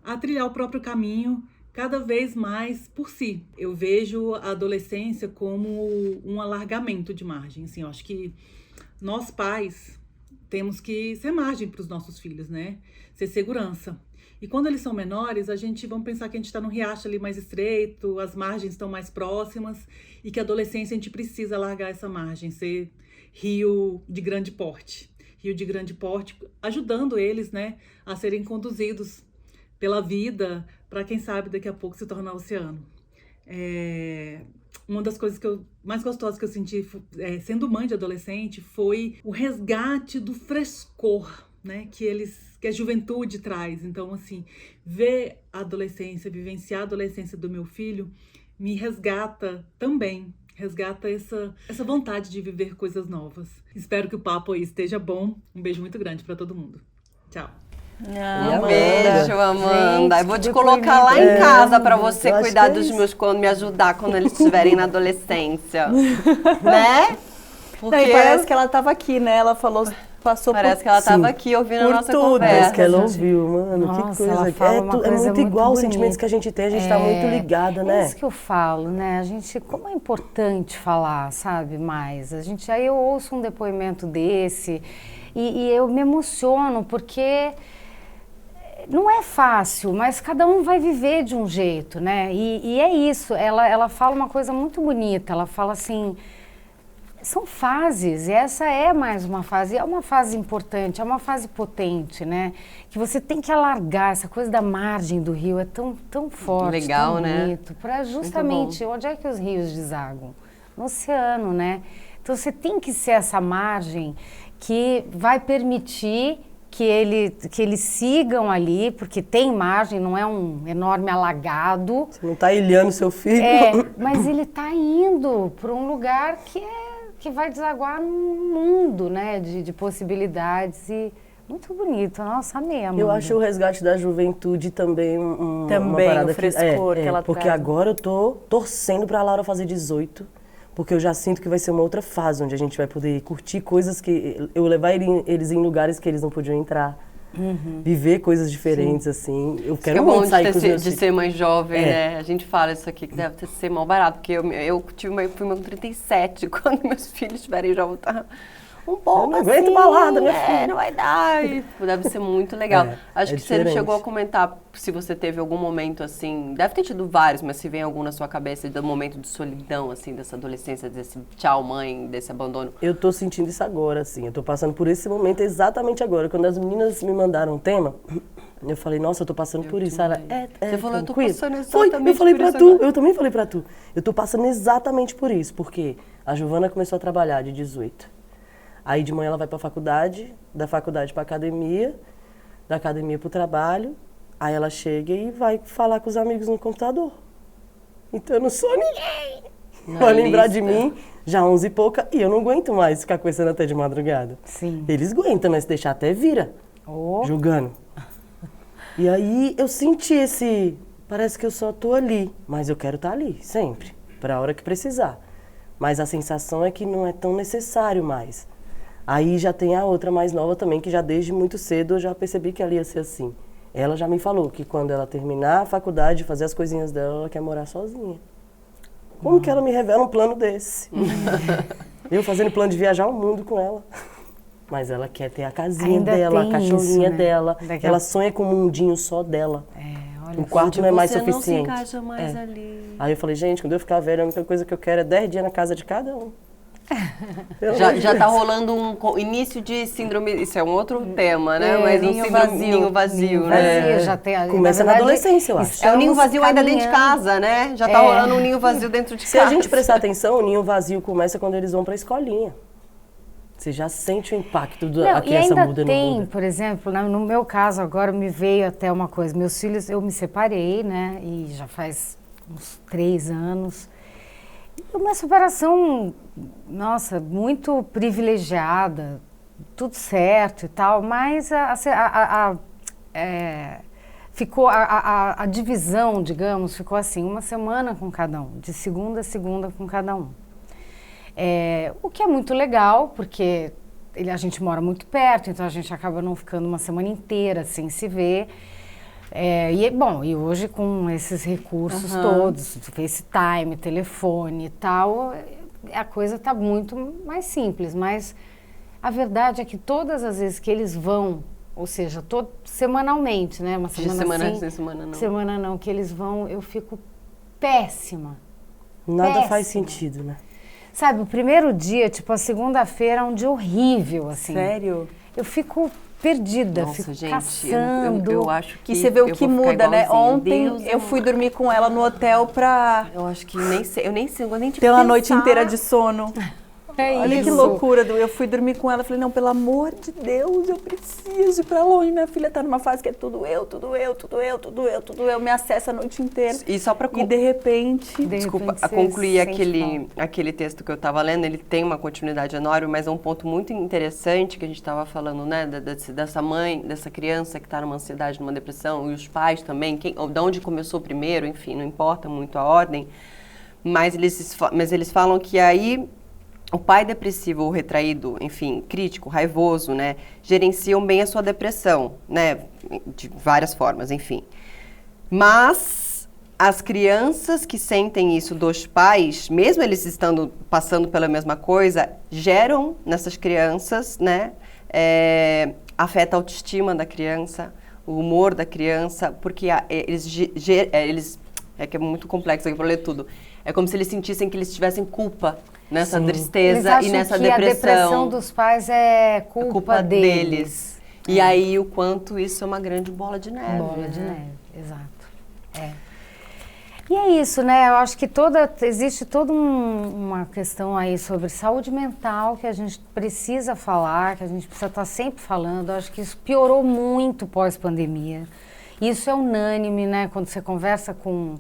Speaker 6: a trilhar o próprio caminho cada vez mais por si. Eu vejo a adolescência como um alargamento de margem. Assim, eu acho que nós pais temos que ser margem para os nossos filhos, né? Ser segurança. E quando eles são menores, vamos pensar que a gente está num riacho ali mais estreito, as margens estão mais próximas e que a adolescência a gente precisa largar essa margem, ser rio de grande porte. Rio de grande porte, ajudando eles, né, a serem conduzidos pela vida, para quem sabe daqui a pouco se tornar oceano. Uma das coisas mais gostosas que eu senti sendo mãe de adolescente foi o resgate do frescor, né, que a juventude traz. Então, assim, ver a adolescência, vivenciar a adolescência do meu filho, me resgata também. Resgata essa vontade de viver coisas novas. Espero que o papo aí esteja bom. Um beijo muito grande para todo mundo. Tchau.
Speaker 1: Um beijo, Amanda.
Speaker 5: Gente,
Speaker 1: eu vou te
Speaker 5: que
Speaker 1: colocar lá em casa para você
Speaker 4: eu acho
Speaker 1: cuidar
Speaker 4: que é
Speaker 1: dos
Speaker 4: isso.
Speaker 1: meus, quando me ajudar quando eles estiverem na adolescência. Né? Porque
Speaker 2: Não, e parece que ela estava aqui, né? Ela passou
Speaker 1: parece que ela estava aqui ouvindo a
Speaker 2: por
Speaker 1: nossa
Speaker 2: tudo.
Speaker 1: conversa.
Speaker 4: Parece que ela ouviu, mano.
Speaker 5: Nossa,
Speaker 4: que coisa.
Speaker 5: ela fala uma
Speaker 4: É
Speaker 5: coisa
Speaker 4: muito
Speaker 5: muito
Speaker 4: igual os
Speaker 5: bonita.
Speaker 4: sentimentos que a gente tem, a gente tá muito ligada,
Speaker 5: É
Speaker 4: né?
Speaker 5: isso que eu falo, né? A gente, como é importante falar, sabe, mais. Aí eu ouço um depoimento desse e eu me emociono porque não é fácil, mas cada um vai viver de um jeito, né? E é isso, ela fala uma coisa muito bonita, ela fala assim, são fases, e essa é mais uma fase, é uma fase importante, é uma fase potente, né? Que você tem que alargar, essa coisa da margem do rio é tão forte,
Speaker 1: Legal,
Speaker 5: tão
Speaker 1: né?
Speaker 5: bonito, para justamente, onde é que os rios desagam? No oceano, né? Então você tem que ser essa margem que vai permitir que eles sigam ali, porque tem margem, não é um enorme alagado.
Speaker 4: Você não tá ilhando seu filho.
Speaker 5: Mas ele está indo para um lugar que vai desaguar num mundo, né, de possibilidades e muito bonito. Nossa, amei, Amanda.
Speaker 4: Eu acho o resgate da juventude também uma
Speaker 2: Também,
Speaker 4: parada
Speaker 2: o frescor que ela
Speaker 4: porque
Speaker 2: traz.
Speaker 4: agora eu tô torcendo pra Laura fazer 18, porque eu já sinto que vai ser uma outra fase, onde a gente vai poder curtir coisas que... Eu levar eles em lugares que eles não podiam entrar, viver coisas diferentes, assim. Eu
Speaker 1: Que é
Speaker 4: quero
Speaker 1: bom
Speaker 4: muito sair com os meus
Speaker 1: de
Speaker 4: filhos.
Speaker 1: ser mãe jovem, né? A gente fala isso aqui, que deve ser mal barato, porque eu fui mãe com 37, quando meus filhos tiverem já voltar um pouco.
Speaker 4: Eu não aguento
Speaker 1: assim,
Speaker 4: balada, minha filha.
Speaker 1: não vai dar. E deve ser muito legal. Acho
Speaker 4: é
Speaker 1: que você não
Speaker 4: diferente.
Speaker 1: chegou a comentar se você teve algum momento assim, deve ter tido vários, mas se vem algum na sua cabeça do momento de solidão, assim, dessa adolescência, desse tchau, mãe, desse abandono.
Speaker 4: Eu tô sentindo isso agora, assim. Eu tô passando por esse momento exatamente agora. Quando as meninas me mandaram um tema, eu falei, nossa, eu tô passando por isso. Ela,
Speaker 1: Você falou, eu tô
Speaker 4: tranquilo.
Speaker 1: passando
Speaker 4: Foi,
Speaker 1: exatamente
Speaker 4: eu falei
Speaker 1: por
Speaker 4: pra
Speaker 1: isso
Speaker 4: tu,
Speaker 1: agora.
Speaker 4: eu também falei pra tu. Eu tô passando exatamente por isso, porque a Giovana começou a trabalhar de 18. Aí de manhã ela vai pra faculdade, da faculdade pra academia, da academia pro trabalho. Aí ela chega e vai falar com os amigos no computador. Então eu não sou ninguém. Vai lembrar de mim, já 11 e pouca, e eu não aguento mais ficar conversando até de madrugada.
Speaker 5: Sim.
Speaker 4: Eles aguentam, né? Se deixar até vira, julgando. E aí eu senti parece que eu só tô ali, mas eu quero estar ali, sempre, pra hora que precisar. Mas a sensação é que não é tão necessário mais. Aí já tem a outra mais nova também, que já desde muito cedo eu já percebi que ela ia ser assim. Ela já me falou que quando ela terminar a faculdade, fazer as coisinhas dela, ela quer morar sozinha. Como que ela me revela um plano desse? Eu fazendo plano de viajar o mundo com ela. Mas ela quer ter a casinha
Speaker 5: Ainda
Speaker 4: dela, a
Speaker 5: tem
Speaker 4: cachorrinha
Speaker 5: isso, né?
Speaker 4: dela.
Speaker 5: Daqui a-
Speaker 4: Ela sonha com um mundinho só dela.
Speaker 5: Olha,
Speaker 4: O quarto não é mais
Speaker 1: Você
Speaker 4: suficiente.
Speaker 1: não se encaixa mais ali.
Speaker 4: Aí eu falei, gente, quando eu ficar velha, a única coisa que eu quero é 10 dias na casa de cada um. Pelo amor de
Speaker 1: Já tá
Speaker 4: Deus.
Speaker 1: rolando um início de síndrome, isso é um outro tema, né?
Speaker 2: É,
Speaker 1: Mas um
Speaker 2: ninho
Speaker 1: síndrome
Speaker 2: vazio.
Speaker 1: ninho vazio,
Speaker 5: Ninho
Speaker 1: né?
Speaker 5: vazio, já tem,
Speaker 4: Começa na
Speaker 5: verdade,
Speaker 4: adolescência, eu acho.
Speaker 1: É o ninho
Speaker 5: estamos
Speaker 1: vazio ainda dentro de
Speaker 5: caminhando.
Speaker 1: casa, né? Já tá rolando um ninho vazio dentro de
Speaker 4: Se
Speaker 1: casa.
Speaker 4: a gente prestar atenção, o ninho vazio começa quando eles vão pra escolinha. Você já sente o impacto da
Speaker 5: Não, e
Speaker 4: criança
Speaker 5: ainda
Speaker 4: muda,
Speaker 5: tem,
Speaker 4: não muda.
Speaker 5: por exemplo, no meu caso agora me veio até uma coisa. Meus filhos, eu me separei, né? E já faz uns 3 anos. E uma separação, nossa, muito privilegiada, tudo certo e tal, mas ficou a divisão, digamos, ficou assim, uma semana com cada um, de segunda a segunda com cada um. O que é muito legal, porque a gente mora muito perto, então a gente acaba não ficando uma semana inteira sem se ver. E hoje com esses recursos todos, FaceTime, telefone e tal, a coisa está muito mais simples. Mas a verdade é que todas as vezes que eles vão, ou seja, semanalmente, né? Uma
Speaker 1: De
Speaker 5: semana
Speaker 1: semana
Speaker 5: sim,
Speaker 1: sim, semana não.
Speaker 5: semana não, que eles vão, eu fico péssima.
Speaker 4: Nada faz
Speaker 5: péssima.
Speaker 4: sentido, né?
Speaker 5: Sabe, o primeiro dia, tipo, a segunda-feira é um dia horrível, assim.
Speaker 2: Sério?
Speaker 5: Eu fico perdida,
Speaker 1: Nossa,
Speaker 5: fico
Speaker 1: gente,
Speaker 5: caçando.
Speaker 1: eu acho que
Speaker 2: E você vê o
Speaker 1: eu
Speaker 2: que
Speaker 1: vou ficar
Speaker 2: muda, né?
Speaker 1: igualzinho.
Speaker 2: Ontem
Speaker 1: Deus,
Speaker 2: eu fui dormir com ela no hotel pra
Speaker 1: Eu acho que nem sei, eu nem tive
Speaker 2: ter uma
Speaker 1: que
Speaker 2: noite
Speaker 1: pensar.
Speaker 2: inteira de sono.
Speaker 5: É
Speaker 2: Olha que
Speaker 5: isso.
Speaker 2: loucura. Eu fui dormir com ela, falei, não, pelo amor de Deus, eu preciso ir pra longe. Minha filha tá numa fase que é tudo eu, tudo eu, tudo eu, tudo eu, tudo eu. Me acessa a noite inteira.
Speaker 1: E só para
Speaker 2: E de repente...
Speaker 1: Desculpa,
Speaker 5: repente,
Speaker 1: a
Speaker 5: você
Speaker 1: concluir
Speaker 5: sente
Speaker 1: aquele texto que eu estava lendo, ele tem uma continuidade enorme, mas é um ponto muito interessante que a gente estava falando, né, dessa mãe, dessa criança que está numa ansiedade, numa depressão, e os pais também, de onde começou primeiro, enfim, não importa muito a ordem, mas eles falam que aí o pai depressivo ou retraído, enfim, crítico, raivoso, né, gerenciam bem a sua depressão, né, de várias formas, enfim. Mas as crianças que sentem isso dos pais, mesmo eles passando pela mesma coisa, geram nessas crianças, né, afeta a autoestima da criança, o humor da criança, porque eles é que é muito complexo aqui para ler tudo. É como se eles sentissem que eles tivessem culpa nessa
Speaker 5: Eles
Speaker 1: tristeza
Speaker 5: acham
Speaker 1: e nessa
Speaker 5: que
Speaker 1: depressão.
Speaker 5: a depressão dos pais é culpa deles.
Speaker 1: E aí o quanto isso é uma grande bola de neve.
Speaker 5: Bola de neve, exato. E é isso, né? Eu acho que existe toda uma questão aí sobre saúde mental que a gente precisa falar, que a gente precisa estar sempre falando. Eu acho que isso piorou muito pós-pandemia. Isso é unânime, né? Quando você conversa com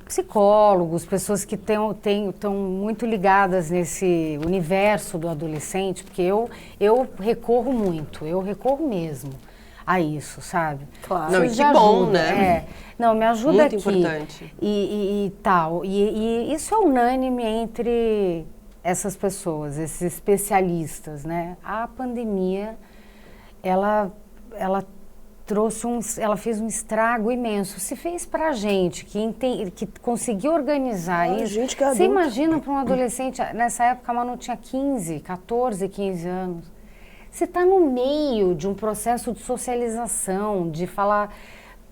Speaker 5: psicólogos, pessoas que estão muito ligadas nesse universo do adolescente, porque eu recorro muito, eu recorro mesmo a isso, sabe?
Speaker 2: Claro.
Speaker 1: Não,
Speaker 5: Isso
Speaker 1: e que
Speaker 5: já
Speaker 1: bom,
Speaker 5: ajuda,
Speaker 1: né?
Speaker 5: Não, me ajuda
Speaker 1: Muito
Speaker 5: aqui.
Speaker 1: importante.
Speaker 5: E tal. E isso é unânime entre essas pessoas, esses especialistas, né? A pandemia, ela fez um estrago imenso. Se fez pra gente, que conseguiu organizar isso.
Speaker 4: Gente que é
Speaker 5: Você
Speaker 4: adulto.
Speaker 5: imagina para um adolescente, nessa época a Manu tinha 14, 15 anos. Você está no meio de um processo de socialização, de falar,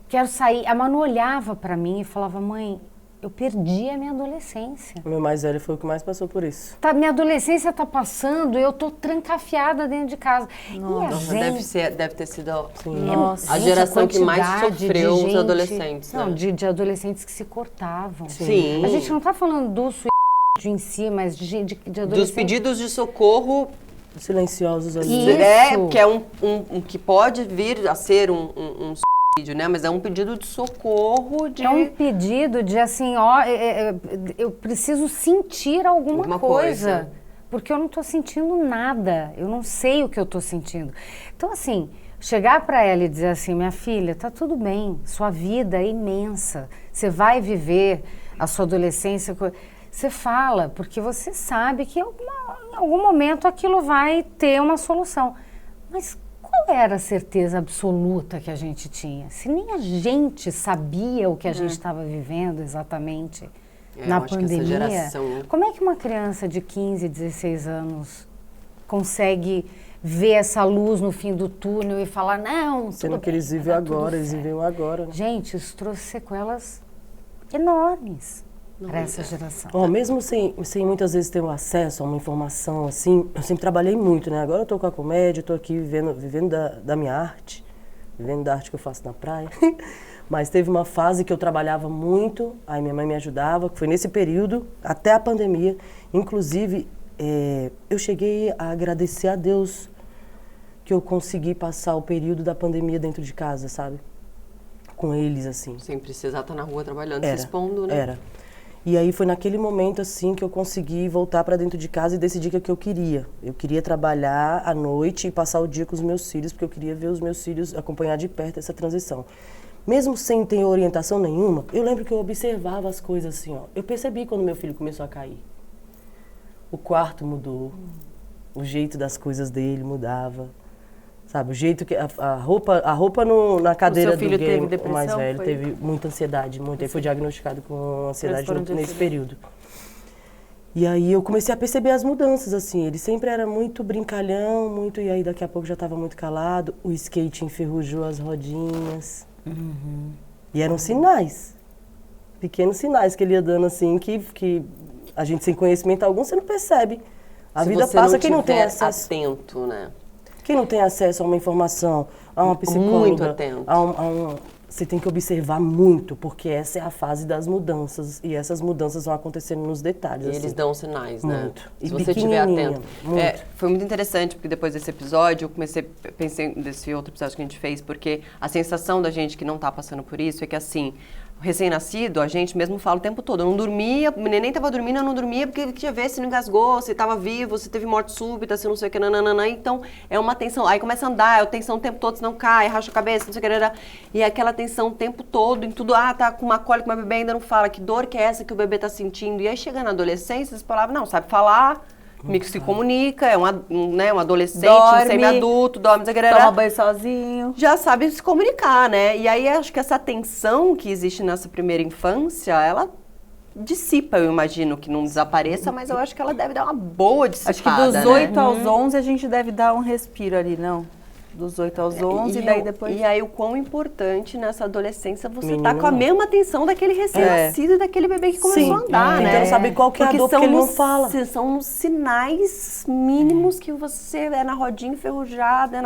Speaker 5: quero sair. A Manu olhava para mim e falava, mãe, eu perdi a minha adolescência.
Speaker 4: O meu mais velho foi o que mais passou por isso.
Speaker 5: Minha adolescência está passando, eu tô trancafiada dentro de casa.
Speaker 1: Nossa, deve ter sido
Speaker 2: Nossa.
Speaker 1: a geração que mais
Speaker 5: quantidade de
Speaker 1: sofreu os
Speaker 5: gente-
Speaker 1: adolescentes,
Speaker 5: Não,
Speaker 1: né?
Speaker 5: de adolescentes que se cortavam.
Speaker 1: Sim.
Speaker 5: A gente não está falando do suicídio em si, mas de adolescentes.
Speaker 1: Dos pedidos de socorro,
Speaker 4: Silenciosos ali.
Speaker 5: Isso.
Speaker 1: que é que pode vir a ser um suicídio, né? Mas é um pedido de socorro de...
Speaker 5: É um pedido de assim, eu preciso sentir alguma
Speaker 1: Alguma
Speaker 5: coisa,
Speaker 1: coisa.
Speaker 5: porque eu não estou sentindo nada, eu não sei o que eu estou sentindo. Então, assim, chegar para ela e dizer assim, minha filha, tá tudo bem, sua vida é imensa, você vai viver a sua adolescência... Você fala, porque você sabe que em algum momento aquilo vai ter uma solução. Mas qual era a certeza absoluta que a gente tinha? Se nem a gente sabia o que a gente estava vivendo exatamente na
Speaker 1: eu acho que essa
Speaker 5: pandemia,
Speaker 1: geração-
Speaker 5: como é que uma criança de 15, 16 anos consegue ver essa luz no fim do túnel e falar, não,
Speaker 4: Sendo
Speaker 5: tudo
Speaker 4: que
Speaker 5: bem,
Speaker 4: eles
Speaker 5: vai
Speaker 4: vivem
Speaker 5: dar tudo
Speaker 4: agora, eles
Speaker 5: certo.
Speaker 4: vivem o agora. Né?
Speaker 5: Gente, isso trouxe sequelas enormes para essa geração.
Speaker 4: Ó, mesmo sem muitas vezes ter um acesso a uma informação assim, eu sempre trabalhei muito, né? Agora eu tô com a comédia, tô aqui vivendo da minha arte, vivendo da arte que eu faço na praia. Mas teve uma fase que eu trabalhava muito, aí minha mãe me ajudava, que foi nesse período, até a pandemia. Inclusive, eu cheguei a agradecer a Deus que eu consegui passar o período da pandemia dentro de casa, sabe? Com eles, assim.
Speaker 1: Sem precisar estar na rua trabalhando,
Speaker 4: Era,
Speaker 1: se expondo, né?
Speaker 4: Era. E aí foi naquele momento, assim, que eu consegui voltar para dentro de casa e decidir que é o que eu queria. Eu queria trabalhar à noite e passar o dia com os meus filhos, porque eu queria ver os meus filhos acompanhar de perto essa transição. Mesmo sem ter orientação nenhuma, eu lembro que eu observava as coisas assim, ó. Eu percebi quando meu filho começou a cair. O quarto mudou, o jeito das coisas dele mudava. Sabe, o jeito que a roupa na cadeira do
Speaker 2: filho
Speaker 4: game,
Speaker 2: teve
Speaker 4: o
Speaker 2: depressão,
Speaker 4: mais velho,
Speaker 2: foi?
Speaker 4: teve muita ansiedade, muito. Aí foi diagnosticado com ansiedade
Speaker 2: Transtorno de
Speaker 4: nesse
Speaker 2: ansiedade.
Speaker 4: período. E aí eu comecei a perceber as mudanças, assim. Ele sempre era muito brincalhão, e aí daqui a pouco já estava muito calado. O skate enferrujou as rodinhas. E eram sinais, pequenos sinais que ele ia dando, assim, que A gente sem conhecimento algum, você não percebe. A
Speaker 1: Se
Speaker 4: vida
Speaker 1: você
Speaker 4: passa,
Speaker 1: não
Speaker 4: quem não tem
Speaker 1: tiver
Speaker 4: acesso.
Speaker 1: atento, né?
Speaker 4: Quem não tem acesso a uma informação, a uma psicóloga,
Speaker 1: Muito atento.
Speaker 4: Você tem que observar muito, porque essa é a fase das mudanças. E essas mudanças vão acontecendo nos detalhes.
Speaker 1: E
Speaker 4: assim.
Speaker 1: eles dão sinais, né?
Speaker 4: Muito.
Speaker 1: Se
Speaker 4: E
Speaker 1: você estiver
Speaker 4: pequenininha,
Speaker 1: atento.
Speaker 4: muito.
Speaker 1: Foi muito interessante, porque depois desse episódio, pensei nesse outro episódio que a gente fez, porque a sensação da gente que não tá passando por isso é que, assim, o recém-nascido, a gente mesmo fala o tempo todo. Eu não dormia, o neném tava dormindo, eu não dormia, porque eu queria ver se não engasgou, se tava vivo, se teve morte súbita, se não sei o que, nananana. Então, é uma tensão. Aí começa a andar, é tensão o tempo todo, se não cai, racha a cabeça, não sei o que, nanana. E é aquela tensão o tempo todo, em tudo. Tá com uma cólica, mas o bebê ainda não fala. Que dor que é essa que o bebê tá sentindo? E aí, chega na adolescência, as palavras, não, sabe falar, se comunica, é um adolescente,
Speaker 2: Dorme,
Speaker 1: um semi-adulto, dorme,
Speaker 2: Toma banho sozinho.
Speaker 1: já sabe se comunicar, né? E aí acho que essa tensão que existe nessa primeira infância, ela dissipa, eu imagino que não desapareça, mas eu acho que ela deve dar uma boa dissipada,
Speaker 2: Acho que dos
Speaker 1: né?
Speaker 2: 8 aos 11 a gente deve dar um respiro ali, não? Dos 8 aos 11 e daí depois...
Speaker 1: E aí o quão importante nessa adolescência você tá
Speaker 4: Menino,
Speaker 1: com a
Speaker 4: não.
Speaker 1: mesma atenção daquele recém-nascido, daquele bebê que começou
Speaker 4: Sim.
Speaker 1: a andar, né?
Speaker 4: Tentando saber qual que é a dor, porque ele não fala.
Speaker 1: São os sinais mínimos que você é na rodinha enferrujada, é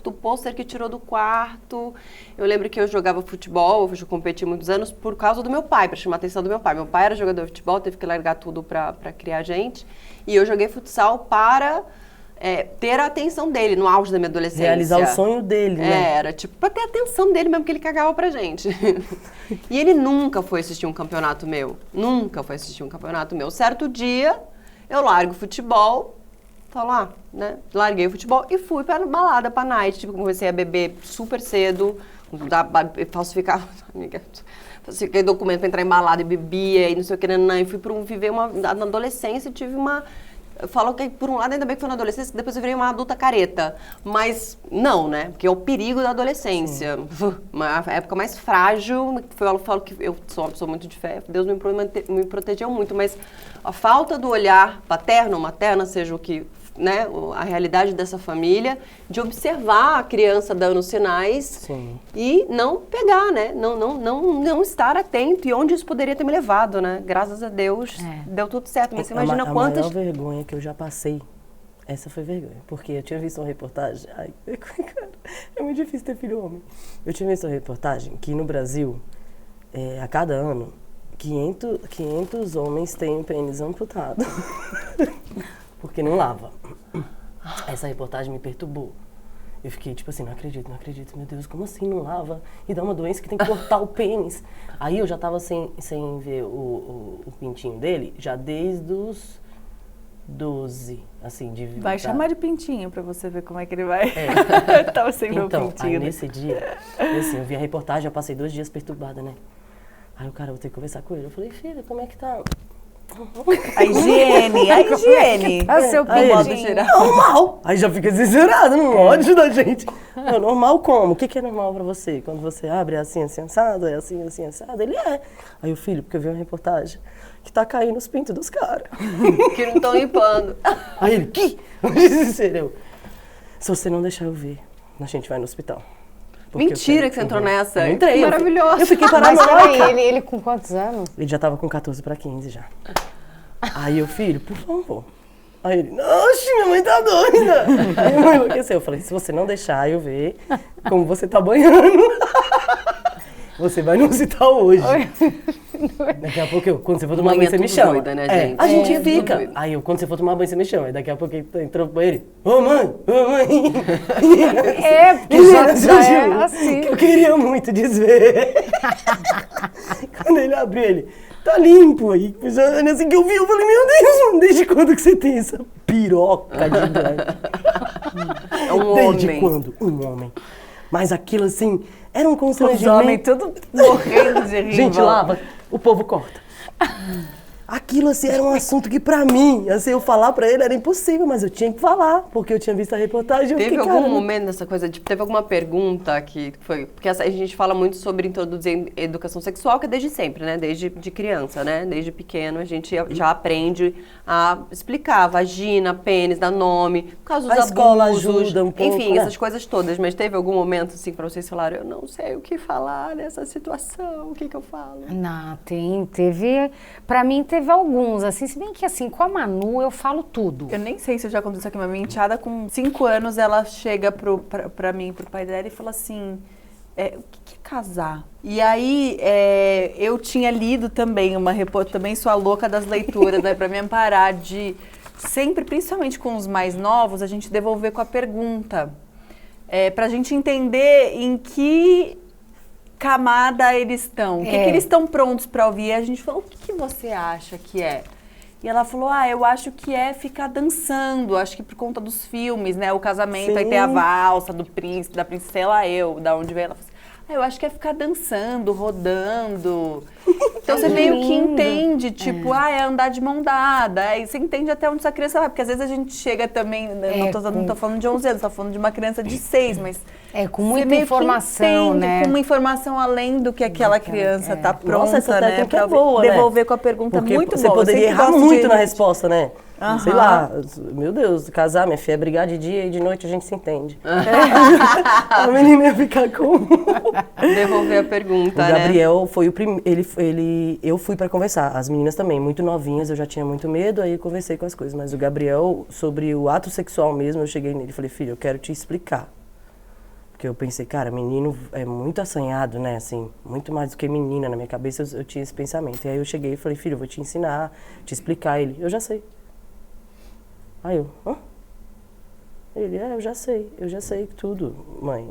Speaker 1: do pôster que tirou do quarto. Eu lembro que eu jogava futebol, eu competi muitos anos por causa do meu pai, para chamar a atenção do meu pai. Meu pai era jogador de futebol, teve que largar tudo para criar gente. E eu joguei futsal para ter a atenção dele no auge da minha adolescência.
Speaker 4: Realizar o sonho dele, né?
Speaker 1: Era, tipo, pra ter a atenção dele mesmo, que ele cagava pra gente. E ele nunca foi assistir um campeonato meu. Nunca foi assistir um campeonato meu. Certo dia, eu largo o futebol, tá lá, né? Larguei o futebol e fui pra balada, pra night. Tipo, comecei a beber super cedo, falsifiquei documento pra entrar em balada e bebia e não sei o que, e fui viver na adolescência e tive uma... Eu falo que, por um lado, ainda bem que foi na adolescência, depois eu virei uma adulta careta. Mas não, né? Porque é o perigo da adolescência. Uma época mais frágil. Eu falo que eu sou uma pessoa muito de fé. Deus me protegeu muito. Mas a falta do olhar paterno ou materno, seja o que... né, a realidade dessa família, de observar a criança dando sinais. Sim. E não pegar, né? Não estar atento. E onde isso poderia ter me levado, né? Graças a Deus, deu tudo certo. Mas você imagina quantas...
Speaker 4: A maior vergonha que eu já passei, essa foi vergonha. Porque eu tinha visto uma reportagem... Ai, cara, é muito difícil ter filho homem. Eu tinha visto uma reportagem que no Brasil, a cada ano, 500 homens têm o pênis amputado. Porque não lava. Essa reportagem me perturbou. Eu fiquei tipo assim, não acredito, meu Deus, como assim não lava? E dá uma doença que tem que cortar o pênis. Aí eu já tava sem ver o pintinho dele, já desde os 12, assim, de vida.
Speaker 2: Vai chamar de pintinho pra você ver como é que ele vai. Tava sem ver o
Speaker 4: Então,
Speaker 2: pintinho.
Speaker 4: aí nesse dia, eu vi a reportagem, eu passei 2 dias perturbada, né? Aí o cara, vou ter que conversar com ele. Eu falei, filha, como é que tá?
Speaker 2: A higiene.
Speaker 5: É o seu pintinho.
Speaker 4: Normal. Aí já fica desesperado, no ódio da gente. Não, normal como? O que é normal pra você? Quando você abre é assim assado, é assim assado? Ele é. Aí o filho, porque eu vi uma reportagem que tá caindo os pintos dos caras.
Speaker 1: Que não estão limpando.
Speaker 4: Aí ele, que? Desesperou. Se você não deixar eu ver, a gente vai no hospital.
Speaker 1: Mentira que você entrou nessa.
Speaker 4: Eu entrei.
Speaker 1: Maravilhoso.
Speaker 4: Eu fiquei
Speaker 5: Mas
Speaker 4: paranoica.
Speaker 5: peraí, ele com quantos anos?
Speaker 4: Ele já tava com 14 pra 15 já. Aí o filho, por favor. Aí ele, oxe, minha mãe tá doida. Aí minha mãe enlouqueceu. Eu falei, se você não deixar eu ver como você tá banhando, você vai no hospital hoje. Daqui a pouco, quando você for tomar banho, você me chama.
Speaker 1: Doida, né, gente?
Speaker 4: A gente
Speaker 1: tudo
Speaker 4: fica.
Speaker 1: doido.
Speaker 4: Aí quando você for tomar banho, você me chama. Aí daqui a pouco ele entrou pro banheiro. Ô mãe!
Speaker 5: Porque já é assim.
Speaker 4: Eu queria muito desver. Quando ele abriu, ele, tá limpo. Aí, assim que eu vi, eu falei, meu Deus, desde quando que você tem essa piroca de branco?
Speaker 1: É um
Speaker 4: Desde
Speaker 1: homem.
Speaker 4: quando? Um homem. Mas aquilo assim, era um
Speaker 2: Os
Speaker 4: constrangimento.
Speaker 2: homens tudo morrendo de rir.
Speaker 4: Gente, lava, o povo corta. Aquilo, assim, era um assunto que pra mim, assim, eu falar pra ele era impossível, mas eu tinha que falar, porque eu tinha visto a reportagem e eu
Speaker 1: Teve
Speaker 4: fiquei,
Speaker 1: algum
Speaker 4: cara,
Speaker 1: momento dessa coisa, tipo, teve alguma pergunta que foi... Porque a gente fala muito sobre introduzir educação sexual, que é desde sempre, né? Desde de criança, né? Desde pequeno a gente já aprende a explicar vagina, pênis, dar nome, por causa dos
Speaker 4: A escola
Speaker 1: abusos,
Speaker 4: ajuda um pouco,
Speaker 1: enfim,
Speaker 4: né?
Speaker 1: essas coisas todas. Mas teve algum momento, assim, pra vocês falarem, eu não sei o que falar nessa situação, o que eu falo?
Speaker 5: Não, teve. Pra mim teve teve alguns, assim, se bem que assim, com a Manu eu falo tudo.
Speaker 2: Eu nem sei se já aconteceu aqui, mas minha enteada com 5 anos, ela chega pra mim, pro pai dela e fala assim, o que é casar? E aí, eu tinha lido também também sou a louca das leituras, né, pra me amparar de sempre, principalmente com os mais novos, a gente devolver com a pergunta. Pra gente entender em que camada eles estão, o que eles estão prontos para ouvir. E a gente falou, o que você acha que é? E ela falou, eu acho que é ficar dançando, acho que por conta dos filmes, né, o casamento,
Speaker 4: Sim.
Speaker 2: aí tem a valsa do príncipe, da princesa, sei lá da onde veio, ela falou assim, eu acho que é ficar dançando, rodando. Então você meio que entende, tipo, é andar de mão dada. Aí você entende até onde essa criança vai. Porque às vezes a gente chega também, não tô falando de 11 anos, tô falando de uma criança de 6, mas...
Speaker 5: com muita informação, né?
Speaker 2: Com uma informação além do que aquela criança tá pronta,
Speaker 4: Nossa, essa
Speaker 2: né?
Speaker 4: técnica
Speaker 2: Pra
Speaker 4: é boa, né?
Speaker 2: devolver com a pergunta
Speaker 4: Porque
Speaker 2: muito
Speaker 4: você
Speaker 2: boa.
Speaker 4: poderia errar muito na resposta, né?
Speaker 2: Aham.
Speaker 4: Sei lá, meu Deus, casar, minha filha, é brigar de dia e de noite a gente se entende. A menina ia ficar com...
Speaker 1: Devolver a pergunta,
Speaker 4: O Gabriel foi o primeiro, eu fui pra conversar, as meninas também, muito novinhas, eu já tinha muito medo, aí eu conversei com as coisas. Mas o Gabriel, sobre o ato sexual mesmo, eu cheguei nele e falei, filho, eu quero te explicar. Porque eu pensei, cara, menino é muito assanhado, né, assim, muito mais do que menina. Na minha cabeça eu tinha esse pensamento. E aí eu cheguei e falei, filho, eu vou te ensinar, te explicar. Ele, eu já sei. Aí eu, hã? Ele, eu já sei tudo, mãe.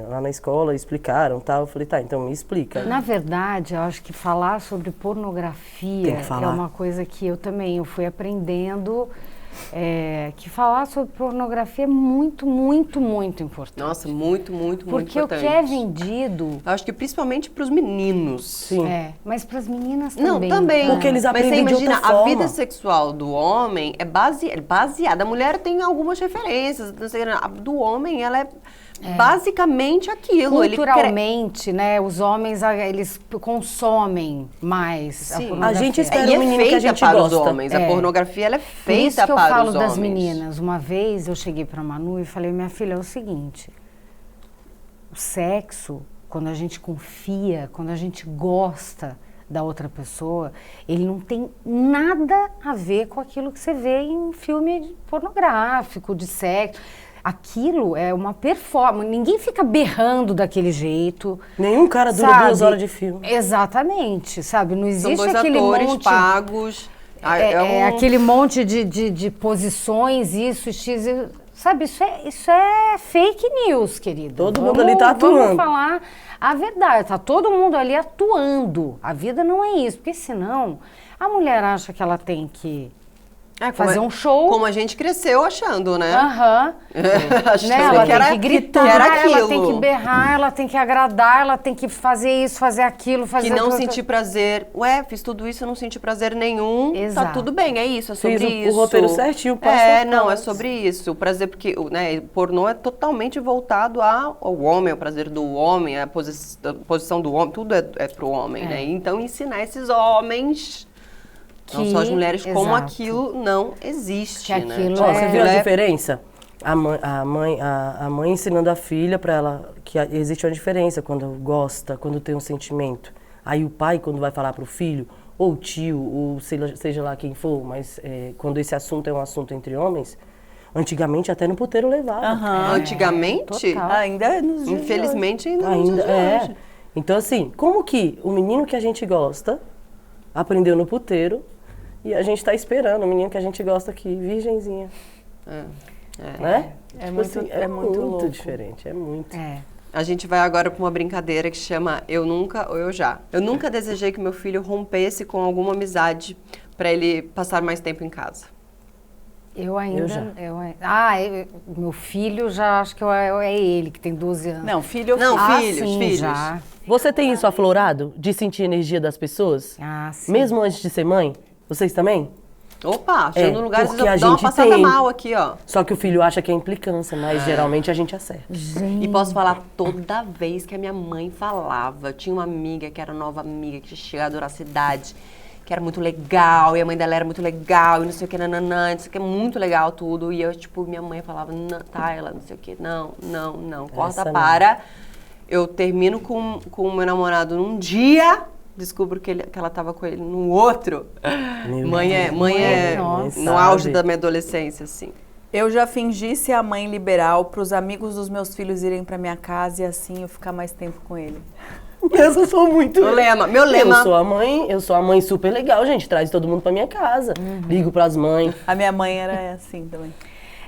Speaker 4: Lá na escola explicaram e tal. Eu falei, tá, então me explica.
Speaker 5: Na verdade, eu acho que falar sobre pornografia é uma coisa que eu fui aprendendo, que falar sobre pornografia é muito, muito, muito importante.
Speaker 1: Nossa, muito, muito, muito importante.
Speaker 5: Porque o que é vendido...
Speaker 1: Eu acho que principalmente para os meninos.
Speaker 4: Sim.
Speaker 5: Mas para as meninas também.
Speaker 1: Não, também.
Speaker 4: Porque eles aprendem de outra forma.
Speaker 1: Mas você imagina, a vida sexual do homem é baseada. A mulher tem algumas referências. A do homem, ela é basicamente aquilo.
Speaker 5: Culturalmente, né? Os homens, eles consomem mais a pornografia.
Speaker 4: A gente espera
Speaker 1: e
Speaker 4: um menino
Speaker 1: é
Speaker 4: que a
Speaker 1: feita
Speaker 4: gente
Speaker 1: para
Speaker 4: gosta.
Speaker 1: os homens. A pornografia, ela é feita para os homens.
Speaker 5: Por isso que eu falo das meninas. Uma vez eu cheguei para Manu e falei, minha filha, é o seguinte, o sexo, quando a gente confia, quando a gente gosta da outra pessoa, ele não tem nada a ver com aquilo que você vê em filme pornográfico, de sexo. Aquilo é uma performance, ninguém fica berrando daquele jeito.
Speaker 4: Nenhum cara dura 2 horas de filme.
Speaker 5: Exatamente, sabe? Não existe
Speaker 1: São dois
Speaker 5: aquele
Speaker 1: atores
Speaker 5: monte...
Speaker 1: pagos.
Speaker 5: Aquele monte de posições, sabe? Isso é fake news, querido.
Speaker 4: Todo mundo ali tá atuando.
Speaker 5: Vamos falar a verdade, tá todo mundo ali atuando. A vida não é isso, porque senão a mulher acha que ela tem que fazer um show.
Speaker 1: Como a gente cresceu achando, né?
Speaker 5: Né? Ela tem que gritar, ela tem que berrar, ela tem que agradar, ela tem que fazer isso, fazer aquilo, fazer...
Speaker 1: Que não sentir prazer. Fiz tudo isso, eu não senti prazer nenhum.
Speaker 5: Exato.
Speaker 1: Tá tudo bem, é isso, é sobre
Speaker 4: Fiz
Speaker 1: isso.
Speaker 4: o roteiro certinho, passo a
Speaker 1: não,
Speaker 4: passo.
Speaker 1: é sobre isso. O prazer, porque pornô é totalmente voltado ao homem, ao prazer do homem, a posição do homem, tudo é pro homem, né? Então, ensinar esses homens... Não só as mulheres, como aquilo não existe, né?
Speaker 4: Você viu a diferença? A mãe ensinando a filha para ela que existe uma diferença quando gosta, quando tem um sentimento. Aí o pai, quando vai falar pro filho, ou o tio, ou seja lá quem for, mas quando esse assunto é um assunto entre homens, antigamente até no puteiro levava.
Speaker 1: Antigamente?
Speaker 2: Ainda nos dias
Speaker 1: infelizmente ainda nos dias de hoje.
Speaker 4: Então assim, como que o menino que a gente gosta aprendeu no puteiro e a gente tá esperando o menino que a gente gosta aqui, virgenzinha. Né?
Speaker 2: É muito louco.
Speaker 4: Diferente, é muito.
Speaker 1: A gente vai agora para uma brincadeira que chama Eu Nunca ou Eu Já. Eu nunca desejei que meu filho rompesse com alguma amizade para ele passar mais tempo em casa.
Speaker 5: Meu filho já, acho que é ele, que tem 12 anos.
Speaker 2: Não, filho.
Speaker 1: Filhos.
Speaker 5: Já.
Speaker 4: Você tem isso aflorado? De sentir a energia das pessoas?
Speaker 5: Sim.
Speaker 4: Mesmo antes de ser mãe? Vocês também?
Speaker 1: Opa, chegando no lugar, às vezes
Speaker 4: porque
Speaker 1: eu
Speaker 4: a
Speaker 1: dou uma
Speaker 4: gente
Speaker 1: passada
Speaker 4: tem.
Speaker 1: mal aqui, ó.
Speaker 4: Só que o filho acha que é implicância, mas geralmente a gente acerta.
Speaker 1: E posso falar, toda vez que a minha mãe falava, eu tinha uma amiga que era nova amiga, que tinha chegado na cidade, que era muito legal, e a mãe dela era muito legal, e não sei o que, nananã, não sei o que, muito legal tudo. E eu, minha mãe falava, Tayla, não sei o que, não, corta, para. Eu termino com o meu namorado num dia, descubro que ela tava com ele no outro. Mãe é
Speaker 5: Nossa.
Speaker 1: no auge da minha adolescência, assim.
Speaker 2: Eu já fingi ser a mãe liberal para os amigos dos meus filhos irem para minha casa e assim eu ficar mais tempo com ele.
Speaker 4: Eu sou muito...
Speaker 1: Meu lema.
Speaker 4: Eu sou a mãe super legal, gente. Traz todo mundo pra minha casa. Ligo pras mães.
Speaker 2: A minha mãe era assim também.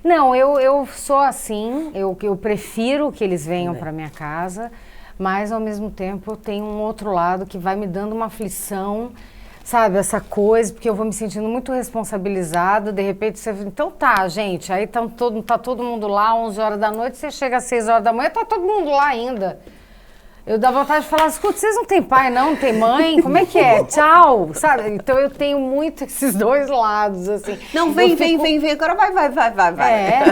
Speaker 5: Não, eu sou assim, eu prefiro que eles venham para minha casa, mas ao mesmo tempo eu tenho um outro lado que vai me dando uma aflição, sabe, essa coisa, porque eu vou me sentindo muito responsabilizada, de repente você... Então tá, gente, aí tá todo mundo lá, 11 horas da noite, você chega às 6 horas da manhã, tá todo mundo lá ainda. Eu dá vontade de falar, escuta, vocês não têm pai não, não tem mãe, como é que é? Tchau, sabe? Então eu tenho muito esses dois lados, assim.
Speaker 1: Não, vem, agora vai.
Speaker 5: É.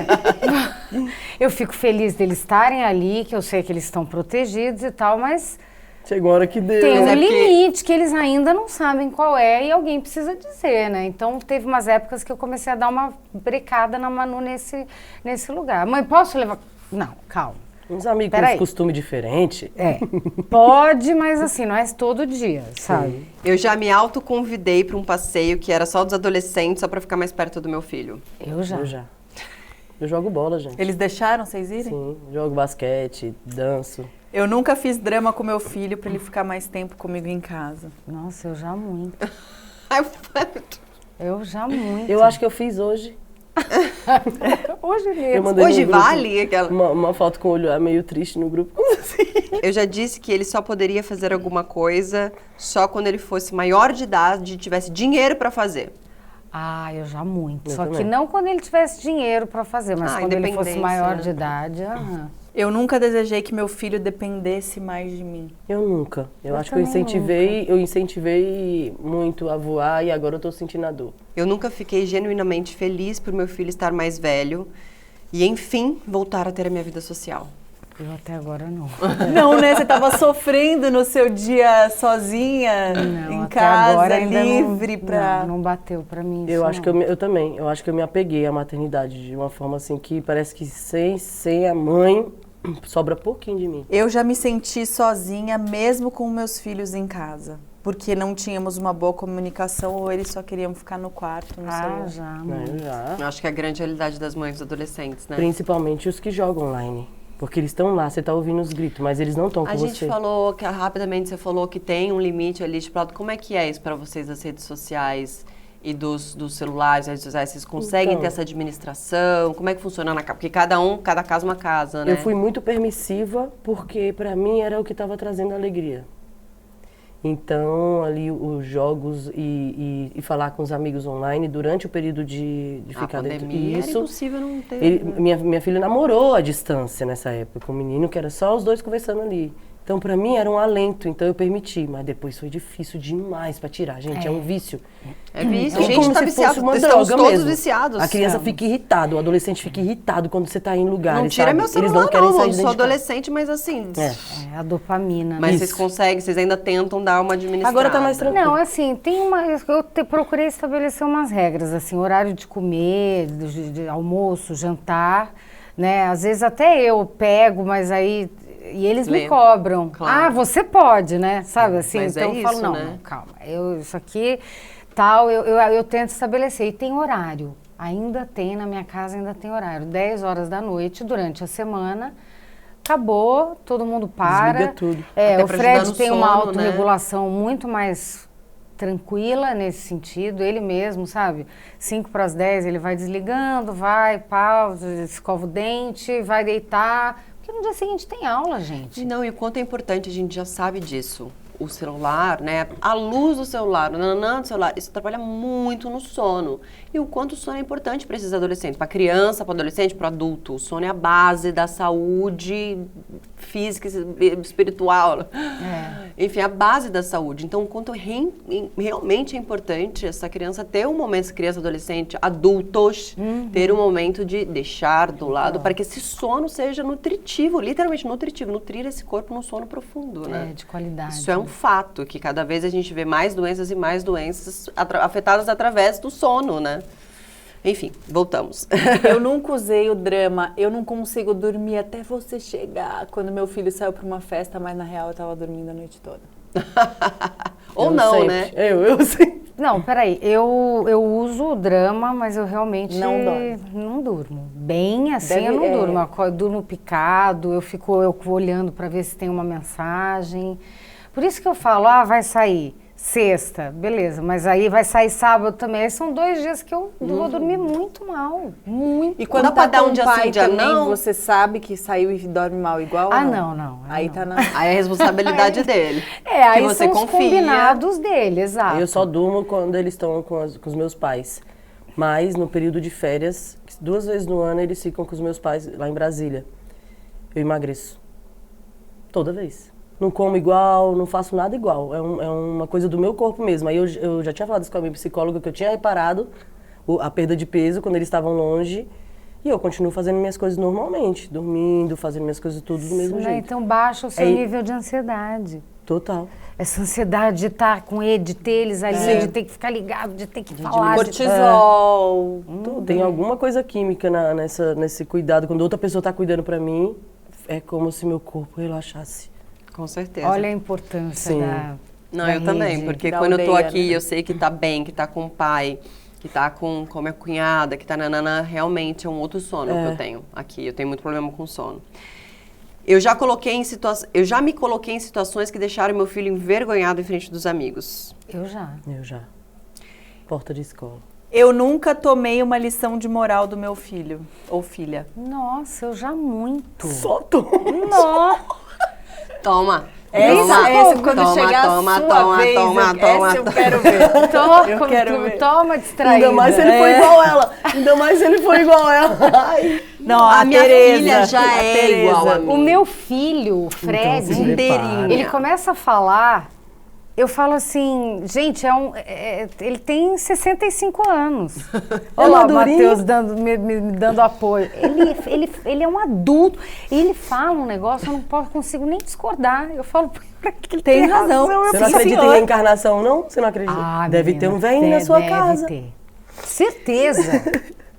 Speaker 5: Eu fico feliz deles estarem ali, que eu sei que eles estão protegidos e tal, mas
Speaker 4: Chegou a hora que deu.
Speaker 5: tem um
Speaker 1: é porque-
Speaker 5: limite que eles ainda não sabem qual é e alguém precisa dizer, né? Então teve umas épocas que eu comecei a dar uma brecada na Manu nesse lugar. Mãe, posso levar? Não, calma.
Speaker 4: Uns amigos com
Speaker 5: Peraí.
Speaker 4: uns costumes diferentes.
Speaker 5: É, pode, mas assim, não é todo dia, sabe?
Speaker 1: Eu já me autoconvidei para um passeio que era só dos adolescentes, só para ficar mais perto do meu filho.
Speaker 5: Eu já.
Speaker 4: Eu já. Eu jogo bola, gente.
Speaker 2: Eles deixaram vocês irem?
Speaker 4: Sim, jogo basquete, danço.
Speaker 2: Eu nunca fiz drama com meu filho para ele ficar mais tempo comigo em casa.
Speaker 5: Nossa, eu já muito.
Speaker 1: Ai,
Speaker 5: Eu já muito.
Speaker 4: Eu acho que eu fiz hoje.
Speaker 5: Hoje
Speaker 4: Eu
Speaker 5: mesmo.
Speaker 4: mandei
Speaker 1: Hoje
Speaker 4: no grupo
Speaker 1: vale aquela...
Speaker 4: uma foto com o olho meio triste no grupo. Como assim?
Speaker 1: Eu já disse que ele só poderia fazer alguma coisa só quando ele fosse maior de idade e tivesse dinheiro para fazer.
Speaker 5: Ah, eu já muito.
Speaker 4: Eu
Speaker 5: Só que
Speaker 4: também.
Speaker 5: não quando ele tivesse dinheiro para fazer, mas
Speaker 1: Ah,
Speaker 5: quando ele fosse
Speaker 1: independência,
Speaker 5: maior
Speaker 1: né?
Speaker 5: de idade. aham.
Speaker 2: Eu nunca desejei que meu filho dependesse mais de mim.
Speaker 4: Eu nunca. Eu acho que
Speaker 5: também
Speaker 4: eu incentivei muito a voar e agora eu tô sentindo a dor.
Speaker 1: Eu nunca fiquei genuinamente feliz por meu filho estar mais velho e, enfim, voltar a ter a minha vida social.
Speaker 5: Eu até agora não.
Speaker 2: Não, né? Você tava sofrendo no seu dia sozinha,
Speaker 5: Não,
Speaker 2: em
Speaker 5: até
Speaker 2: casa,
Speaker 5: agora ainda
Speaker 2: livre
Speaker 5: não,
Speaker 2: pra...
Speaker 5: Não bateu pra mim isso,
Speaker 4: Eu acho
Speaker 5: não.
Speaker 4: que eu também. Eu acho que eu me apeguei à maternidade de uma forma assim que parece que sem a mãe sobra pouquinho de mim.
Speaker 2: Eu já me senti sozinha, mesmo com meus filhos em casa. Porque não tínhamos uma boa comunicação ou eles só queriam ficar no quarto, no celular.
Speaker 5: Já,
Speaker 4: Né? Eu já.
Speaker 1: Eu acho que é a grande realidade das mães dos adolescentes, né?
Speaker 4: Principalmente os que jogam online. Porque eles estão lá, você tá ouvindo os gritos, mas eles não estão com
Speaker 1: A gente
Speaker 4: você.
Speaker 1: falou, que rapidamente você falou que tem um limite ali estipulado. Como é que é isso para vocês das redes sociais e dos celulares, redes sociais? Vocês conseguem
Speaker 4: Então.
Speaker 1: ter essa administração? Como é que funciona na casa? Porque cada casa é uma casa, né?
Speaker 4: Eu fui muito permissiva porque pra mim era o que estava trazendo alegria. Então, ali os jogos e falar com os amigos online durante o período de
Speaker 1: A
Speaker 4: ficar dentro.
Speaker 1: pandemia era
Speaker 4: Isso.
Speaker 1: impossível não ter.
Speaker 4: Minha filha namorou à distância nessa época com um menino que era só os dois conversando ali. Então, pra mim, era um alento, então eu permiti. Mas depois foi difícil demais pra tirar, gente. É um vício.
Speaker 1: É vício.
Speaker 4: É
Speaker 1: A gente
Speaker 4: como
Speaker 1: tá
Speaker 4: se
Speaker 1: viciado.
Speaker 4: fosse uma
Speaker 1: Estamos
Speaker 4: droga
Speaker 1: todos
Speaker 4: mesmo.
Speaker 1: viciados.
Speaker 4: A criança fica irritada, o adolescente fica irritado quando você tá em lugares,
Speaker 1: Não tira
Speaker 4: sabe?
Speaker 1: meu
Speaker 4: Eles
Speaker 1: celular,
Speaker 4: não querem
Speaker 1: não.
Speaker 4: sair
Speaker 1: Eu
Speaker 4: de
Speaker 1: sou
Speaker 4: dentro de casa.
Speaker 1: adolescente, mas assim...
Speaker 4: É.
Speaker 5: É a dopamina,
Speaker 1: Mas
Speaker 5: né?
Speaker 1: vocês conseguem, vocês ainda tentam dar uma administrada.
Speaker 4: Agora tá mais tranquilo.
Speaker 5: Não, assim, tem uma... procurei estabelecer umas regras, assim, horário de comer, de almoço, jantar, né? Às vezes até eu pego, mas aí... E eles me
Speaker 1: Lembra.
Speaker 5: cobram.
Speaker 1: Claro.
Speaker 5: Ah, você pode, né? Sabe assim?
Speaker 1: Mas
Speaker 5: então
Speaker 1: é
Speaker 5: eu falo,
Speaker 1: isso,
Speaker 5: não,
Speaker 1: né?
Speaker 5: não, calma. Isso aqui, tal, eu tento estabelecer. E tem horário. Ainda tem, na minha casa ainda tem horário. 10 horas da noite, durante a semana. Acabou, todo mundo para.
Speaker 4: Desliga tudo.
Speaker 1: Até
Speaker 5: O
Speaker 1: pra ajudar
Speaker 5: Fred
Speaker 1: no
Speaker 5: tem uma
Speaker 1: sono,
Speaker 5: autorregulação muito mais tranquila nesse sentido, ele mesmo, sabe? 5 para as 10 ele vai desligando, vai, pausa, escova o dente, vai deitar, porque no dia seguinte tem aula, gente.
Speaker 1: Não, e o quanto é importante, a gente já sabe disso. O celular, né? A luz do celular, o nanã do celular, isso atrapalha muito no sono. E o quanto o sono é importante para esses adolescentes, para criança, para adolescente, para adulto. O sono é a base da saúde física e espiritual. Enfim, a base da saúde. Então, o quanto realmente é importante essa criança ter um momento, essa criança, adolescente, adultos, ter um momento de deixar do lado para que esse sono seja nutritivo, literalmente nutritivo, nutrir esse corpo no sono profundo, né?
Speaker 5: É, de qualidade.
Speaker 1: Isso é um fato, que cada vez a gente vê mais doenças e mais doenças afetadas através do sono, né? Enfim, voltamos.
Speaker 2: Eu nunca usei o drama, eu não consigo dormir até você chegar. Quando meu filho saiu para uma festa, mas na real eu tava dormindo a noite toda.
Speaker 1: Ou
Speaker 4: Eu
Speaker 1: não,
Speaker 4: sempre.
Speaker 1: né?
Speaker 4: Eu sempre.
Speaker 5: Não, peraí, eu uso o drama, mas eu realmente
Speaker 2: Não dorme.
Speaker 5: não durmo. Bem assim
Speaker 2: Deve-
Speaker 5: eu não
Speaker 2: é.
Speaker 5: durmo. Eu durmo picado, eu fico olhando para ver se tem uma mensagem. Por isso que eu falo, vai sair sexta, beleza, mas aí vai sair sábado também. Aí são 2 dias que eu vou dormir muito mal, muito.
Speaker 2: E quando
Speaker 1: Dá pra
Speaker 2: tá
Speaker 1: dar
Speaker 2: com
Speaker 1: um dia
Speaker 2: o pai
Speaker 1: sim, dia
Speaker 2: também,
Speaker 1: não?
Speaker 2: você sabe que saiu e dorme mal igual ou
Speaker 5: Ah,
Speaker 2: não?
Speaker 5: não.
Speaker 2: Aí
Speaker 5: não.
Speaker 2: tá na...
Speaker 1: Aí é a responsabilidade dele.
Speaker 5: Aí
Speaker 1: que você
Speaker 5: são os
Speaker 1: confia.
Speaker 5: combinados dele, exato.
Speaker 4: Eu só durmo quando eles estão com os meus pais. Mas no período de férias, 2 vezes no ano eles ficam com os meus pais lá em Brasília. Eu emagreço. Toda vez. Não como igual, não faço nada igual. É uma coisa do meu corpo mesmo. Aí eu já tinha falado isso com a minha psicóloga, que eu tinha reparado a perda de peso quando eles estavam longe. E eu continuo fazendo minhas coisas normalmente. Dormindo, fazendo minhas coisas tudo do mesmo
Speaker 5: Né,
Speaker 4: jeito.
Speaker 5: então baixa o seu
Speaker 4: Aí-
Speaker 5: nível de ansiedade.
Speaker 4: Total.
Speaker 5: Essa ansiedade de estar com ele, de ter eles ali, de ter que ficar ligado, de ter que falar.
Speaker 2: Cortisol.
Speaker 4: Tem alguma coisa química nesse cuidado. Quando outra pessoa está cuidando pra mim, é como se meu corpo relaxasse.
Speaker 1: Com certeza.
Speaker 5: Olha a importância
Speaker 4: Sim.
Speaker 5: da
Speaker 1: Não,
Speaker 5: da
Speaker 1: eu também,
Speaker 5: rede.
Speaker 1: porque
Speaker 2: da
Speaker 1: quando eu tô
Speaker 2: aldeia,
Speaker 1: aqui,
Speaker 2: né?
Speaker 1: eu sei que tá bem, que tá com o pai, que tá com a minha cunhada, que tá nanana, realmente é um outro sono que eu tenho aqui. Eu tenho muito problema com sono. Eu já me coloquei em situações que deixaram meu filho envergonhado em frente dos amigos.
Speaker 5: Eu já.
Speaker 4: Eu já. Porta de escola.
Speaker 2: Eu nunca tomei uma lição de moral do meu filho ou filha.
Speaker 5: Nossa, eu já muito.
Speaker 4: Só tô.
Speaker 5: Nossa.
Speaker 1: Toma.
Speaker 2: Essa quando
Speaker 1: toma,
Speaker 2: chegar
Speaker 1: toma,
Speaker 2: a sua
Speaker 1: toma,
Speaker 2: vez,
Speaker 1: toma,
Speaker 2: essa eu
Speaker 1: toma.
Speaker 2: quero ver. Eu quero ver.
Speaker 5: Toma distraída.
Speaker 4: Ainda mais se ele for igual ela. Ainda mais se ele for igual ela. Ai.
Speaker 2: Não,
Speaker 1: A minha
Speaker 2: Tereza,
Speaker 1: filha já
Speaker 2: a
Speaker 1: é
Speaker 2: Tereza.
Speaker 1: igual a mim.
Speaker 5: O meu filho, o Fred,
Speaker 4: Então, se prepara.
Speaker 5: ele começa a falar, eu falo assim, gente, ele tem 65 anos. Olha lá o
Speaker 4: madurinho.
Speaker 5: Matheus me dando apoio. Ele é um adulto, e ele fala um negócio, eu não consigo nem discordar. Eu falo, pra que ele tem razão?
Speaker 4: Você não acredita em reencarnação, não? Você não acredita? Deve ter um velhinho na sua casa.
Speaker 5: Deve ter. Certeza.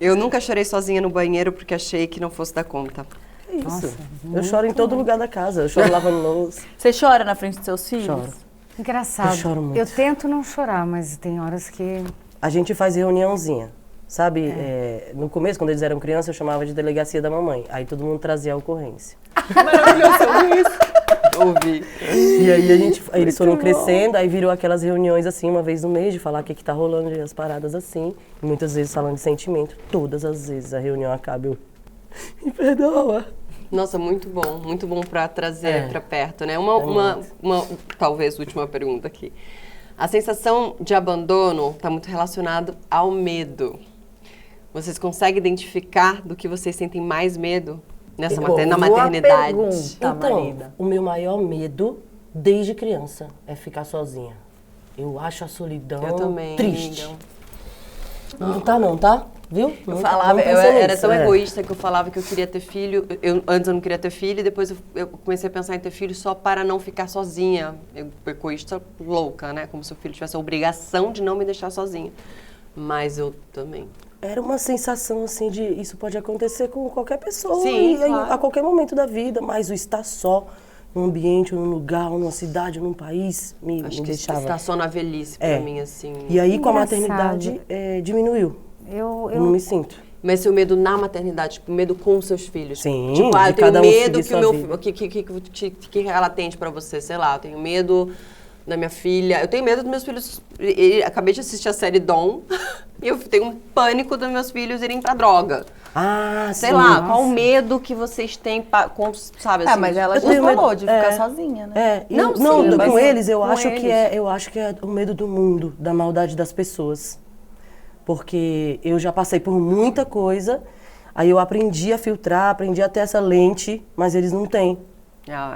Speaker 1: Eu nunca chorei sozinha no banheiro porque achei que não fosse dar conta.
Speaker 4: Isso.
Speaker 5: Nossa,
Speaker 4: Eu choro em todo lugar da casa. Eu choro lavando louça.
Speaker 2: Você chora na frente dos seus filhos?
Speaker 4: Choro.
Speaker 5: Engraçado.
Speaker 4: Eu choro muito.
Speaker 5: Eu tento não chorar, mas tem horas que...
Speaker 4: A gente faz reuniãozinha. Sabe, no começo, quando eles eram crianças, eu chamava de delegacia da mamãe. Aí todo mundo trazia a ocorrência.
Speaker 2: Maravilhoso, eu vi isso.
Speaker 1: Ouvi.
Speaker 4: E aí eles foram crescendo, aí virou aquelas reuniões assim, uma vez no mês, de falar o que tá rolando, as paradas assim. E muitas vezes falando de sentimento. Todas as vezes a reunião acaba, eu... Me perdoa.
Speaker 1: Nossa, muito bom pra trazer pra perto, né? Uma talvez última pergunta aqui. A sensação de abandono está muito relacionado ao medo. Vocês conseguem identificar do que vocês sentem mais medo na maternidade?
Speaker 2: Tá, Marina.
Speaker 4: O meu maior medo, desde criança, é ficar sozinha. Eu acho a solidão
Speaker 1: Eu também,
Speaker 4: triste.
Speaker 1: amiga.
Speaker 4: Não tá não, tá? Viu?
Speaker 1: Eu
Speaker 4: Não
Speaker 1: falava,
Speaker 4: vamos
Speaker 1: eu
Speaker 4: pensar
Speaker 1: era
Speaker 4: nisso,
Speaker 1: tão
Speaker 4: é.
Speaker 1: egoísta que eu falava que eu queria ter filho. Antes eu não queria ter filho, e depois eu comecei a pensar em ter filho só para não ficar sozinha. Egoísta louca, né? Como se o filho tivesse a obrigação de não me deixar sozinha. Mas eu também.
Speaker 4: Era uma sensação assim de isso pode acontecer com qualquer pessoa.
Speaker 1: Sim,
Speaker 4: e,
Speaker 1: claro.
Speaker 4: a qualquer momento da vida, mas o estar só num ambiente, num lugar, numa cidade, num país, me
Speaker 1: Acho que
Speaker 4: deixava.
Speaker 1: está só na velhice pra mim, assim.
Speaker 4: E aí com a
Speaker 5: Engraçado.
Speaker 4: maternidade diminuiu.
Speaker 5: Eu
Speaker 4: Eu não me sinto.
Speaker 1: Mas seu medo na maternidade, tipo, medo com os seus filhos.
Speaker 4: Sim,
Speaker 1: Tipo,
Speaker 4: de
Speaker 1: eu tenho
Speaker 4: cada um
Speaker 1: medo
Speaker 4: seguir
Speaker 1: que o
Speaker 4: sua
Speaker 1: meu
Speaker 4: vida.
Speaker 1: que ela atende pra você, sei lá, eu tenho medo da minha filha. Eu tenho medo dos meus filhos. Acabei de assistir a série Dom e eu tenho um pânico dos meus filhos irem pra droga.
Speaker 4: Ah,
Speaker 1: Sei
Speaker 4: sim.
Speaker 1: lá, qual o medo que vocês têm sabe assim?
Speaker 2: Mas ela
Speaker 4: Eu
Speaker 2: já
Speaker 4: tenho
Speaker 2: falou
Speaker 4: medo-
Speaker 2: de ficar
Speaker 4: é.
Speaker 2: sozinha, né?
Speaker 4: Não,
Speaker 1: sim,
Speaker 4: com
Speaker 1: mas
Speaker 4: eles eu
Speaker 1: com
Speaker 4: acho
Speaker 1: eles.
Speaker 4: que é o medo do mundo, da maldade das pessoas. Porque eu já passei por muita coisa, aí eu aprendi a filtrar, aprendi a ter essa lente, mas eles não têm.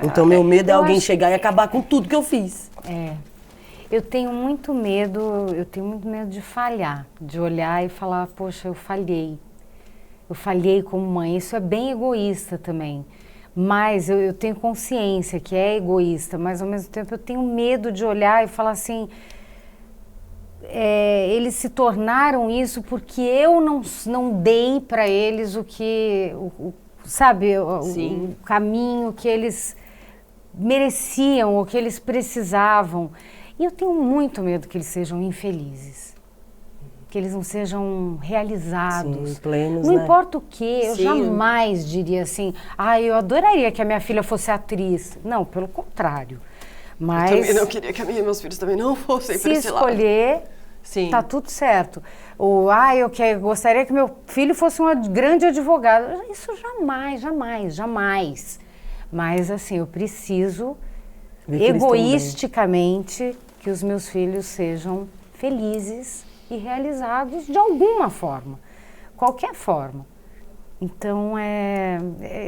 Speaker 4: Então meu medo é
Speaker 5: Eu
Speaker 4: alguém
Speaker 5: acho
Speaker 4: chegar e acabar com tudo que eu fiz.
Speaker 5: Eu tenho muito medo de falhar, de olhar e falar, poxa, eu falhei. Eu falhei como mãe. Isso é bem egoísta também. Mas eu tenho consciência que é egoísta, mas ao mesmo tempo eu tenho medo de olhar e falar assim, eles se tornaram isso porque eu não dei para eles o que, sabe,
Speaker 1: Sim.
Speaker 5: o caminho que eles mereciam ou que eles precisavam. E eu tenho muito medo que eles sejam infelizes. Que eles não sejam realizados.
Speaker 4: Sim, plenos,
Speaker 5: não
Speaker 4: né?
Speaker 5: importa o quê, eu
Speaker 1: Sim.
Speaker 5: jamais diria assim, eu adoraria que a minha filha fosse atriz. Não, pelo contrário. Mas
Speaker 1: Eu também não queria que meus filhos também não fossem
Speaker 5: se
Speaker 1: para esse lado.
Speaker 5: escolher,
Speaker 1: Sim.
Speaker 5: tá tudo certo. Ou, gostaria que meu filho fosse uma grande advogada. Isso jamais. Mas, assim, eu preciso,
Speaker 4: Ver que eles estão bem.
Speaker 5: egoisticamente, que os meus filhos sejam felizes e realizados de alguma forma. Qualquer forma. Então,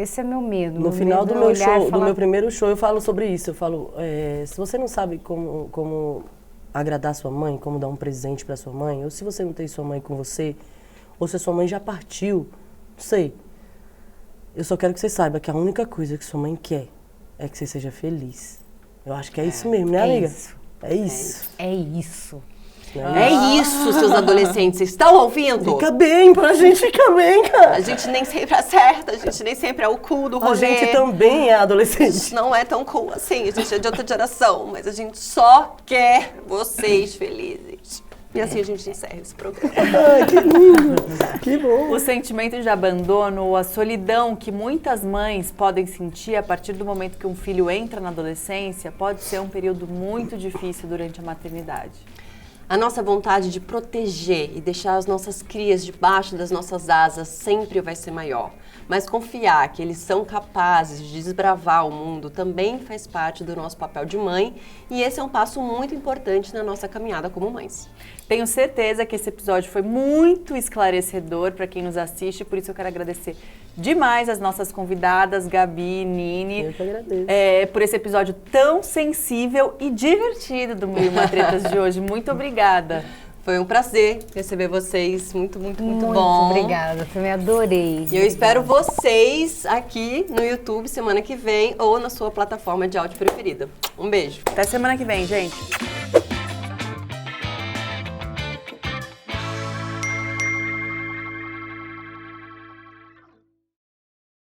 Speaker 5: esse é meu medo.
Speaker 4: No
Speaker 5: Meu
Speaker 4: final
Speaker 5: medo
Speaker 4: do
Speaker 5: é
Speaker 4: meu
Speaker 5: olhar e
Speaker 4: show, do
Speaker 5: falar,
Speaker 4: meu primeiro show, eu falo sobre isso. Eu falo, se você não sabe como agradar sua mãe, como dar um presente para sua mãe, ou se você não tem sua mãe com você, ou se a sua mãe já partiu, não sei. Eu só quero que você saiba que a única coisa que sua mãe quer é que você seja feliz. Eu acho que é isso mesmo, né, amiga?
Speaker 5: isso.
Speaker 4: É isso.
Speaker 5: É isso.
Speaker 1: É isso, seus adolescentes. Vocês estão ouvindo?
Speaker 4: Fica bem, pra gente ficar bem, cara.
Speaker 1: A gente nem sempre acerta, a gente nem sempre é o cool do rolê.
Speaker 4: A gente também é
Speaker 1: A
Speaker 4: adolescente.
Speaker 1: gente não é tão cool assim, a gente é de outra geração, mas a gente só quer vocês felizes. E assim a gente encerra esse programa.
Speaker 4: Ai, que lindo. Que bom.
Speaker 2: O sentimento de abandono ou a solidão que muitas mães podem sentir a partir do momento que um filho entra na adolescência pode ser um período muito difícil durante a maternidade.
Speaker 1: A nossa vontade de proteger e deixar as nossas crias debaixo das nossas asas sempre vai ser maior. Mas confiar que eles são capazes de desbravar o mundo também faz parte do nosso papel de mãe, e esse é um passo muito importante na nossa caminhada como mães.
Speaker 2: Tenho certeza que esse episódio foi muito esclarecedor para quem nos assiste, por isso eu quero agradecer demais as nossas convidadas, Gabi e Nini,
Speaker 4: Eu que agradeço.
Speaker 2: por esse episódio tão sensível e divertido do Mil e Uma Tretas de hoje. Muito obrigada.
Speaker 1: Foi um prazer receber vocês, muito bom.
Speaker 5: Muito obrigada, também adorei.
Speaker 1: E eu espero vocês aqui no YouTube semana que vem ou na sua plataforma de áudio preferida. Um beijo.
Speaker 2: Até semana que vem, gente.